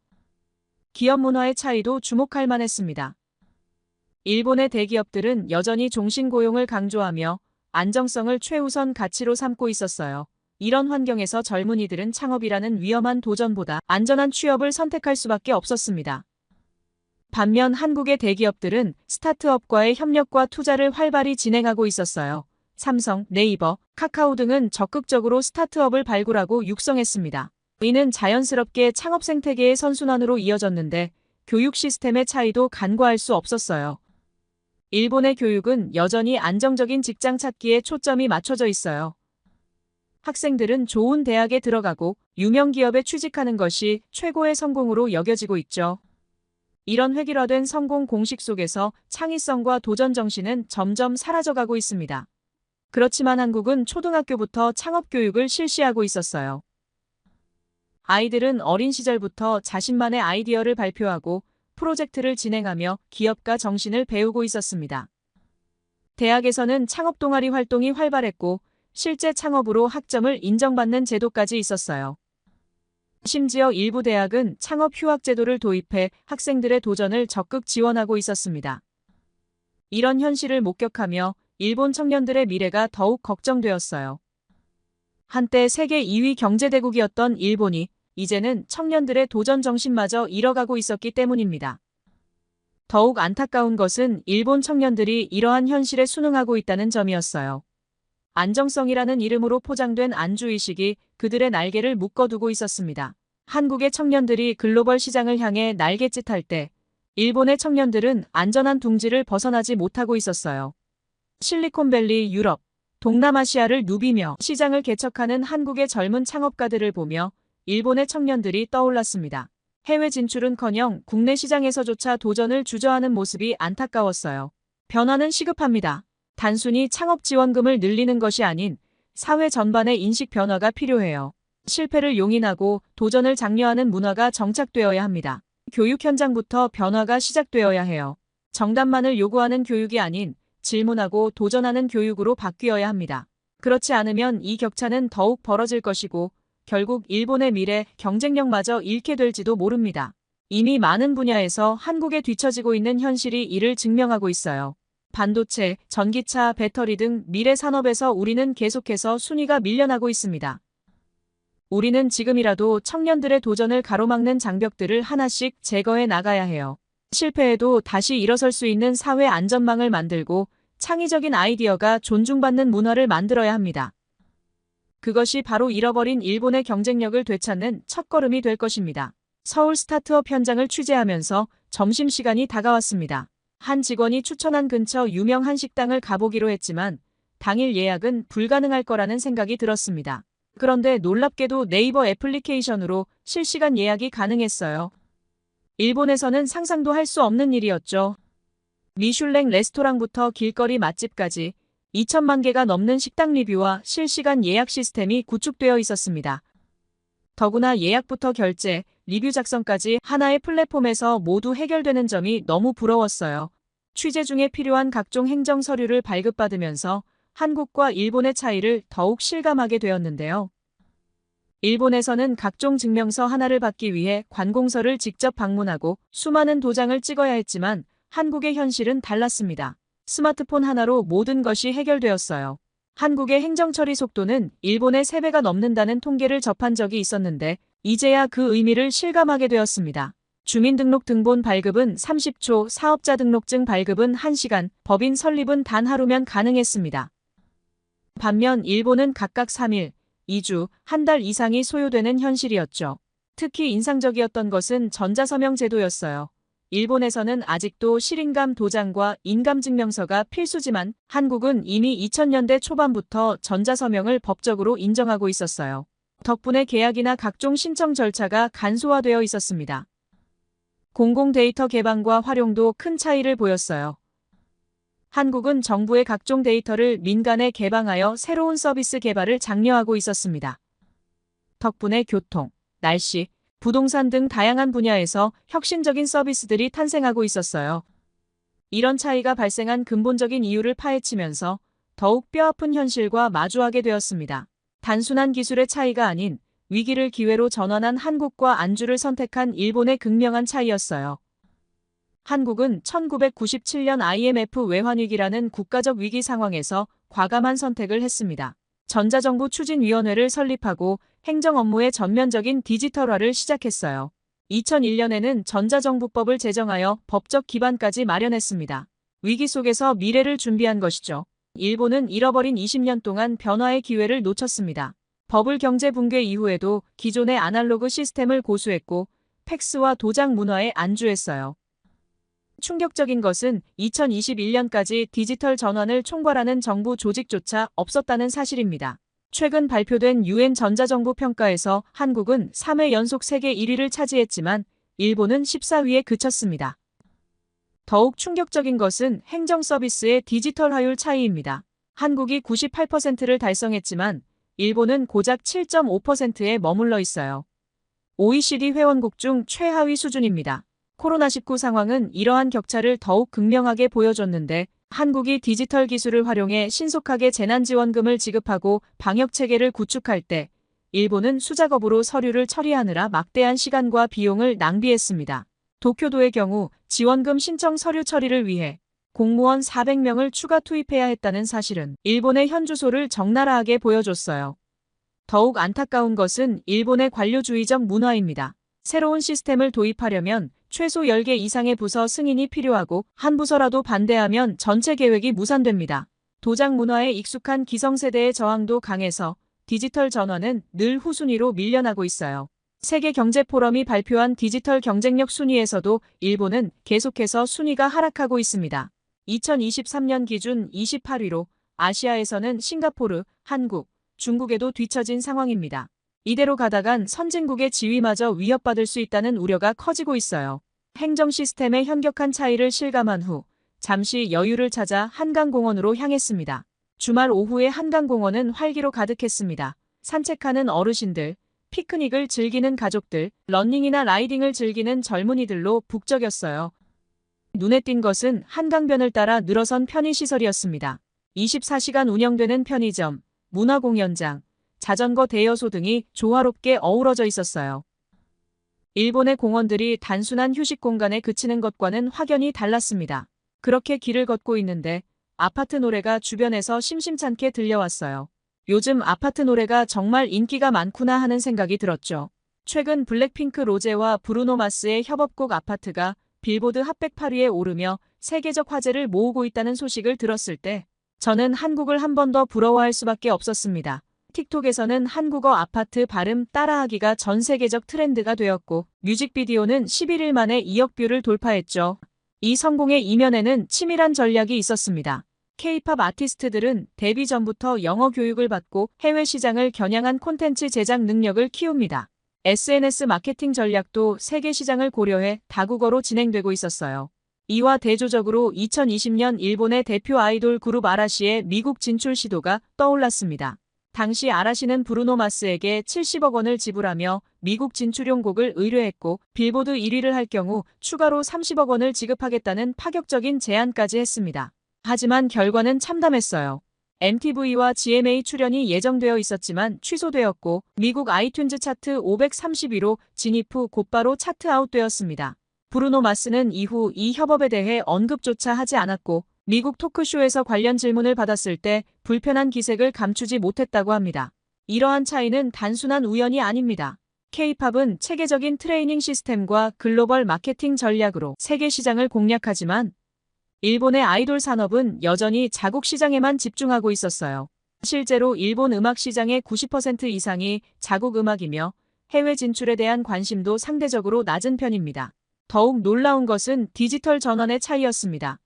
C: 기업 문화의 차이도 주목할 만했습니다. 일본의 대기업들은 여전히 종신 고용을 강조하며 안정성을 최우선 가치로 삼고 있었어요. 이런 환경에서 젊은이들은 창업이라는 위험한 도전보다 안전한 취업을 선택할 수밖에 없었습니다. 반면 한국의 대기업들은 스타트업과의 협력과 투자를 활발히 진행하고 있었어요. 삼성, 네이버, 카카오 등은 적극적으로 스타트업을 발굴하고 육성했습니다. 이는 자연스럽게 창업 생태계의 선순환으로 이어졌는데 교육 시스템의 차이도 간과할 수 없었어요. 일본의 교육은 여전히 안정적인 직장 찾기에 초점이 맞춰져 있어요. 학생들은 좋은 대학에 들어가고 유명 기업에 취직하는 것이 최고의 성공으로 여겨지고 있죠. 이런 획일화된 성공 공식 속에서 창의성과 도전 정신은 점점 사라져가고 있습니다. 그렇지만 한국은 초등학교부터 창업 교육을 실시하고 있었어요. 아이들은 어린 시절부터 자신만의 아이디어를 발표하고 프로젝트를 진행하며 기업가 정신을 배우고 있었습니다. 대학에서는 창업 동아리 활동이 활발했고 실제 창업으로 학점을 인정받는 제도까지 있었어요. 심지어 일부 대학은 창업 휴학 제도를 도입해 학생들의 도전을 적극 지원하고 있었습니다. 이런 현실을 목격하며 일본 청년들의 미래가 더욱 걱정되었어요. 한때 세계 2위 경제대국이었던 일본이 이제는 청년들의 도전 정신마저 잃어가고 있었기 때문입니다. 더욱 안타까운 것은 일본 청년들이 이러한 현실에 순응하고 있다는 점이었어요. 안정성이라는 이름으로 포장된 안주의식이 그들의 날개를 묶어두고 있었습니다. 한국의 청년들이 글로벌 시장을 향해 날갯짓할 때 일본의 청년들은 안전한 둥지를 벗어나지 못하고 있었어요. 실리콘밸리, 유럽, 동남아시아를 누비며 시장을 개척하는 한국의 젊은 창업가들을 보며 일본의 청년들이 떠올랐습니다. 해외 진출은커녕 국내 시장에서조차 도전을 주저하는 모습이 안타까웠어요. 변화는 시급합니다. 단순히 창업 지원금을 늘리는 것이 아닌 사회 전반의 인식 변화가 필요해요. 실패를 용인하고 도전을 장려하는 문화가 정착되어야 합니다. 교육 현장부터 변화가 시작되어야 해요. 정답만을 요구하는 교육이 아닌 질문하고 도전하는 교육으로 바뀌어야 합니다. 그렇지 않으면 이 격차는 더욱 벌어질 것이고 결국 일본의 미래 경쟁력마저 잃게 될지도 모릅니다. 이미 많은 분야에서 한국에 뒤처지고 있는 현실이 이를 증명하고 있어요. 반도체, 전기차, 배터리 등 미래 산업에서 우리는 계속해서 순위가 밀려나고 있습니다. 우리는 지금이라도 청년들의 도전을 가로막는 장벽들을 하나씩 제거해 나가야 해요. 실패해도 다시 일어설 수 있는 사회 안전망을 만들고 창의적인 아이디어가 존중받는 문화를 만들어야 합니다. 그것이 바로 잃어버린 일본의 경쟁력을 되찾는 첫걸음이 될 것입니다. 서울 스타트업 현장을 취재하면서 점심시간이 다가왔습니다. 한 직원이 추천한 근처 유명 한식당을 가보기로 했지만 당일 예약은 불가능할 거라는 생각이 들었습니다. 그런데 놀랍게도 네이버 애플리케이션으로 실시간 예약이 가능했어요. 일본에서는 상상도 할 수 없는 일이었죠. 미슐랭 레스토랑부터 길거리 맛집까지 2천만 개가 넘는 식당 리뷰와 실시간 예약 시스템이 구축되어 있었습니다. 더구나 예약부터 결제, 리뷰 작성까지 하나의 플랫폼에서 모두 해결되는 점이 너무 부러웠어요. 취재 중에 필요한 각종 행정 서류를 발급받으면서 한국과 일본의 차이를 더욱 실감하게 되었는데요. 일본에서는 각종 증명서 하나를 받기 위해 관공서를 직접 방문하고 수많은 도장을 찍어야 했지만 한국의 현실은 달랐습니다. 스마트폰 하나로 모든 것이 해결되었어요. 한국의 행정처리 속도는 일본의 3배가 넘는다는 통계를 접한 적이 있었는데 이제야 그 의미를 실감하게 되었습니다. 주민등록 등본 발급은 30초, 사업자 등록증 발급은 1시간, 법인 설립은 단 하루면 가능했습니다. 반면 일본은 각각 3일, 2주, 한 달 이상이 소요되는 현실이었죠. 특히 인상적이었던 것은 전자서명 제도였어요. 일본에서는 아직도 실인감 도장과 인감증명서가 필수지만 한국은 이미 2000년대 초반부터 전자서명을 법적으로 인정하고 있었어요. 덕분에 계약이나 각종 신청 절차가 간소화되어 있었습니다. 공공데이터 개방과 활용도 큰 차이를 보였어요. 한국은 정부의 각종 데이터를 민간에 개방하여 새로운 서비스 개발을 장려하고 있었습니다. 덕분에 교통, 날씨, 부동산 등 다양한 분야에서 혁신적인 서비스들이 탄생하고 있었어요. 이런 차이가 발생한 근본적인 이유를 파헤치면서 더욱 뼈아픈 현실과 마주하게 되었습니다. 단순한 기술의 차이가 아닌 위기를 기회로 전환한 한국과 안주를 선택한 일본의 극명한 차이였어요. 한국은 1997년 IMF 외환위기라는 국가적 위기 상황에서 과감한 선택을 했습니다. 전자정부 추진위원회를 설립하고 행정 업무의 전면적인 디지털화를 시작했어요. 2001년에는 전자정부법을 제정하여 법적 기반까지 마련했습니다. 위기 속에서 미래를 준비한 것이죠. 일본은 잃어버린 20년 동안 변화의 기회를 놓쳤습니다. 버블 경제 붕괴 이후에도 기존의 아날로그 시스템을 고수했고 팩스와 도장 문화에 안주했어요. 충격적인 것은 2021년까지 디지털 전환을 총괄하는 정부 조직조차 없었다는 사실입니다. 최근 발표된 UN 전자정부 평가에서 한국은 3회 연속 세계 1위를 차지했지만 일본은 14위에 그쳤습니다. 더욱 충격적인 것은 행정 서비스의 디지털화율 차이입니다. 한국이 98%를 달성했지만 일본은 고작 7.5%에 머물러 있어요. OECD 회원국 중 최하위 수준입니다. 코로나19 상황은 이러한 격차를 더욱 극명하게 보여줬는데 한국이 디지털 기술을 활용해 신속하게 재난지원금을 지급하고 방역체계를 구축할 때 일본은 수작업으로 서류를 처리하느라 막대한 시간과 비용을 낭비했습니다. 도쿄도의 경우 지원금 신청 서류 처리를 위해 공무원 400명을 추가 투입해야 했다는 사실은 일본의 현주소를 적나라하게 보여줬어요. 더욱 안타까운 것은 일본의 관료주의적 문화입니다. 새로운 시스템을 도입하려면 최소 10개 이상의 부서 승인이 필요하고 한 부서라도 반대하면 전체 계획이 무산됩니다. 도장 문화에 익숙한 기성세대의 저항도 강해서 디지털 전환은 늘 후순위로 밀려나고 있어요. 세계경제포럼이 발표한 디지털 경쟁력 순위에서도 일본은 계속해서 순위가 하락하고 있습니다. 2023년 기준 28위로 아시아에서는 싱가포르, 한국, 중국에도 뒤처진 상황입니다. 이대로 가다간 선진국의 지위마저 위협받을 수 있다는 우려가 커지고 있어요. 행정 시스템의 현격한 차이를 실감한 후 잠시 여유를 찾아 한강공원으로 향했습니다. 주말 오후에 한강공원은 활기로 가득했습니다. 산책하는 어르신들, 피크닉을 즐기는 가족들, 러닝이나 라이딩을 즐기는 젊은이들로 북적였어요. 눈에 띈 것은 한강변을 따라 늘어선 편의시설이었습니다. 24시간 운영되는 편의점, 문화공연장, 자전거 대여소 등이 조화롭게 어우러져 있었어요. 일본의 공원들이 단순한 휴식 공간에 그치는 것과는 확연히 달랐습니다. 그렇게 길을 걷고 있는데 아파트 노래가 주변에서 심심찮게 들려왔어요. 요즘 아파트 노래가 정말 인기가 많구나 하는 생각이 들었죠. 최근 블랙핑크 로제와 브루노 마스의 협업곡 아파트가 빌보드 핫100 8위에 오르며 세계적 화제를 모으고 있다는 소식을 들었을 때 저는 한국을 한 번 더 부러워할 수밖에 없었습니다. 틱톡에서는 한국어 아파트 발음 따라하기가 전 세계적 트렌드가 되었고 뮤직비디오는 11일 만에 2억 뷰를 돌파했죠. 이 성공의 이면에는 치밀한 전략이 있었습니다. K-팝 아티스트들은 데뷔 전부터 영어 교육을 받고 해외 시장을 겨냥한 콘텐츠 제작 능력을 키웁니다. SNS 마케팅 전략도 세계 시장을 고려해 다국어로 진행되고 있었어요. 이와 대조적으로 2020년 일본의 대표 아이돌 그룹 아라시의 미국 진출 시도가 떠올랐습니다. 당시 아라시는 브루노 마스에게 70억 원을 지불하며 미국 진출용 곡을 의뢰했고 빌보드 1위를 할 경우 추가로 30억 원을 지급하겠다는 파격적인 제안까지 했습니다. 하지만 결과는 참담했어요. MTV와 GMA 출연이 예정되어 있었지만 취소되었고 미국 아이튠즈 차트 530위로 진입 후 곧바로 차트 아웃되었습니다. 브루노 마스는 이후 이 협업에 대해 언급조차 하지 않았고 미국 토크쇼에서 관련 질문을 받았을 때 불편한 기색을 감추지 못했다고 합니다. 이러한 차이는 단순한 우연이 아닙니다. K-팝은 체계적인 트레이닝 시스템과 글로벌 마케팅 전략으로 세계 시장을 공략하지만 일본의 아이돌 산업은 여전히 자국 시장에만 집중하고 있었어요. 실제로 일본 음악 시장의 90% 이상이 자국 음악이며 해외 진출에 대한 관심도 상대적으로 낮은 편입니다. 더욱 놀라운 것은 디지털 전환의 차이였습니다.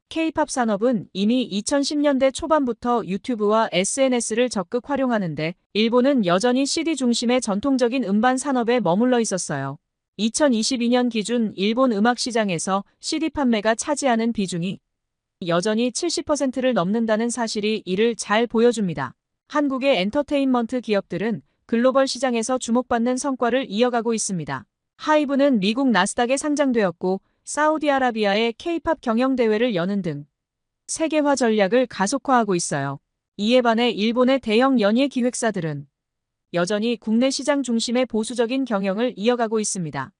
C: K-팝 산업은 이미 2010년대 초반부터 유튜브와 SNS를 적극 활용하는데 일본은 여전히 CD 중심의 전통적인 음반 산업에 머물러 있었어요. 2022년 기준 일본 음악 시장에서 CD 판매가 차지하는 비중이 여전히 70%를 넘는다는 사실이 이를 잘 보여줍니다. 한국의 엔터테인먼트 기업들은 글로벌 시장에서 주목받는 성과를 이어가고 있습니다. 하이브는 미국 나스닥에 상장되었고 사우디아라비아의 K-팝 경영대회를 여는 등 세계화 전략을 가속화하고 있어요. 이에 반해 일본의 대형 연예 기획사들은 여전히 국내 시장 중심의 보수적인 경영을 이어가고 있습니다.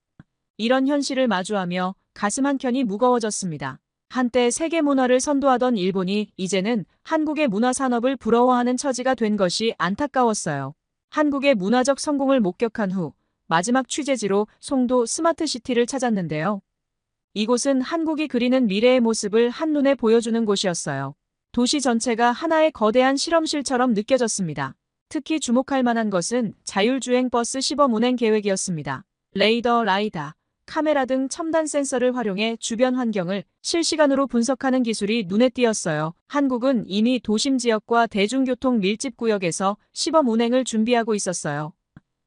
C: 이런 현실을 마주하며 가슴 한켠이 무거워졌습니다. 한때 세계 문화를 선도하던 일본이 이제는 한국의 문화 산업을 부러워하는 처지가 된 것이 안타까웠어요. 한국의 문화적 성공을 목격한 후 마지막 취재지로 송도 스마트시티를 찾았는데요. 이곳은 한국이 그리는 미래의 모습을 한눈에 보여주는 곳이었어요. 도시 전체가 하나의 거대한 실험실처럼 느껴졌습니다. 특히 주목할 만한 것은 자율주행 버스 시범 운행 계획이었습니다. 레이더, 라이다, 카메라 등 첨단 센서를 활용해 주변 환경을 실시간으로 분석하는 기술이 눈에 띄었어요. 한국은 이미 도심 지역과 대중교통 밀집 구역에서 시범 운행을 준비하고 있었어요.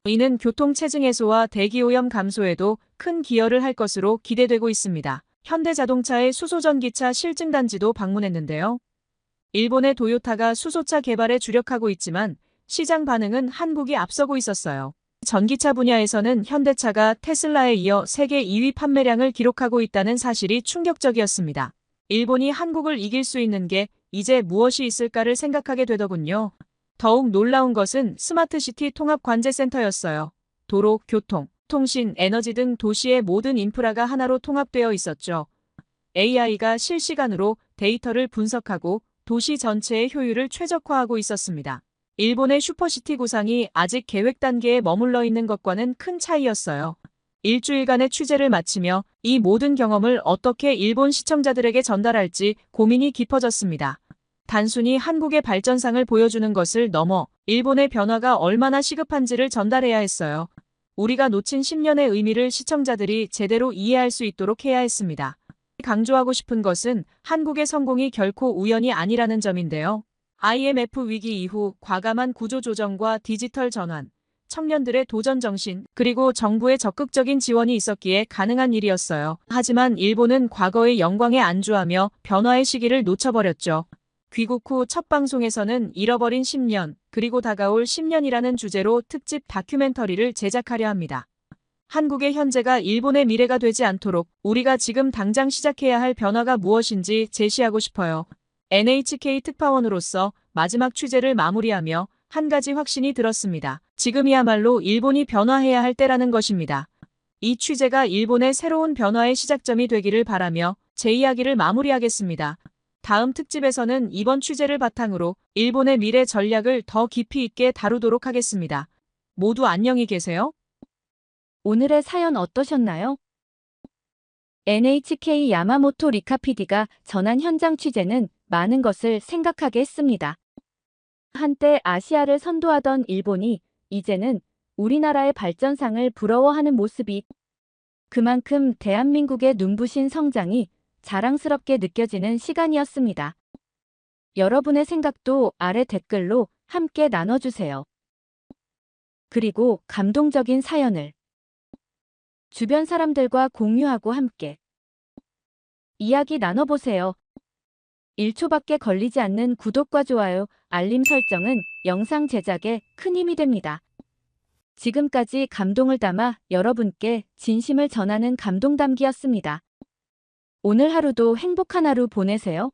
C: 이는 교통 체증 해소와 대기오염 감소에도 큰 기여를 할 것으로 기대되고 있습니다. 현대자동차의 수소전기차 실증단지도 방문했는데요. 일본의 도요타가 수소차 개발에 주력하고 있지만 시장 반응은 한국이 앞서고 있었어요. 전기차 분야에서는 현대차가 테슬라에 이어 세계 2위 판매량을 기록하고 있다는 사실이 충격적이었습니다. 일본이 한국을 이길 수 있는 게 이제 무엇이 있을까를 생각하게 되더군요. 더욱 놀라운 것은 스마트시티 통합관제센터였어요. 도로, 교통, 통신, 에너지 등 도시의 모든 인프라가 하나로 통합되어 있었죠. AI가 실시간으로 데이터를 분석하고 도시 전체의 효율을 최적화하고 있었습니다. 일본의 슈퍼시티 구상이 아직 계획 단계에 머물러 있는 것과는 큰 차이였어요. 일주일간의 취재를 마치며 이 모든 경험을 어떻게 일본 시청자들에게 전달할지 고민이 깊어졌습니다. 단순히 한국의 발전상을 보여주는 것을 넘어 일본의 변화가 얼마나 시급한지를 전달해야 했어요. 우리가 놓친 10년의 의미를 시청자들이 제대로 이해할 수 있도록 해야 했습니다. 강조하고 싶은 것은 한국의 성공이 결코 우연이 아니라는 점인데요. IMF 위기 이후 과감한 구조 조정과 디지털 전환, 청년들의 도전 정신, 그리고 정부의 적극적인 지원이 있었기에 가능한 일이었어요. 하지만 일본은 과거의 영광에 안주하며 변화의 시기를 놓쳐버렸죠. 귀국 후 첫 방송에서는 잃어버린 10년, 그리고 다가올 10년이라는 주제로 특집 다큐멘터리를 제작하려 합니다. 한국의 현재가 일본의 미래가 되지 않도록 우리가 지금 당장 시작해야 할 변화가 무엇인지 제시하고 싶어요. NHK 특파원으로서 마지막 취재를 마무리하며 한 가지 확신이 들었습니다. 지금이야말로 일본이 변화해야 할 때라는 것입니다. 이 취재가 일본의 새로운 변화의 시작점이 되기를 바라며 제 이야기를 마무리하겠습니다. 다음 특집에서는 이번 취재를 바탕으로 일본의 미래 전략을 더 깊이 있게 다루도록 하겠습니다. 모두 안녕히 계세요.
B: 오늘의 사연 어떠셨나요? NHK 야마모토 리카 PD가 전한 현장 취재는 많은 것을 생각하게 했습니다. 한때 아시아를 선도하던 일본이 이제는 우리나라의 발전상을 부러워하는 모습이 그만큼 대한민국의 눈부신 성장이 자랑스럽게 느껴지는 시간이었습니다. 여러분의 생각도 아래 댓글로 함께 나눠주세요. 그리고 감동적인 사연을 주변 사람들과 공유하고 함께 이야기 나눠보세요. 1초밖에 걸리지 않는 구독과 좋아요, 알림 설정은 영상 제작에 큰 힘이 됩니다. 지금까지 감동을 담아 여러분께 진심을 전하는 감동담기였습니다. 오늘 하루도 행복한 하루 보내세요.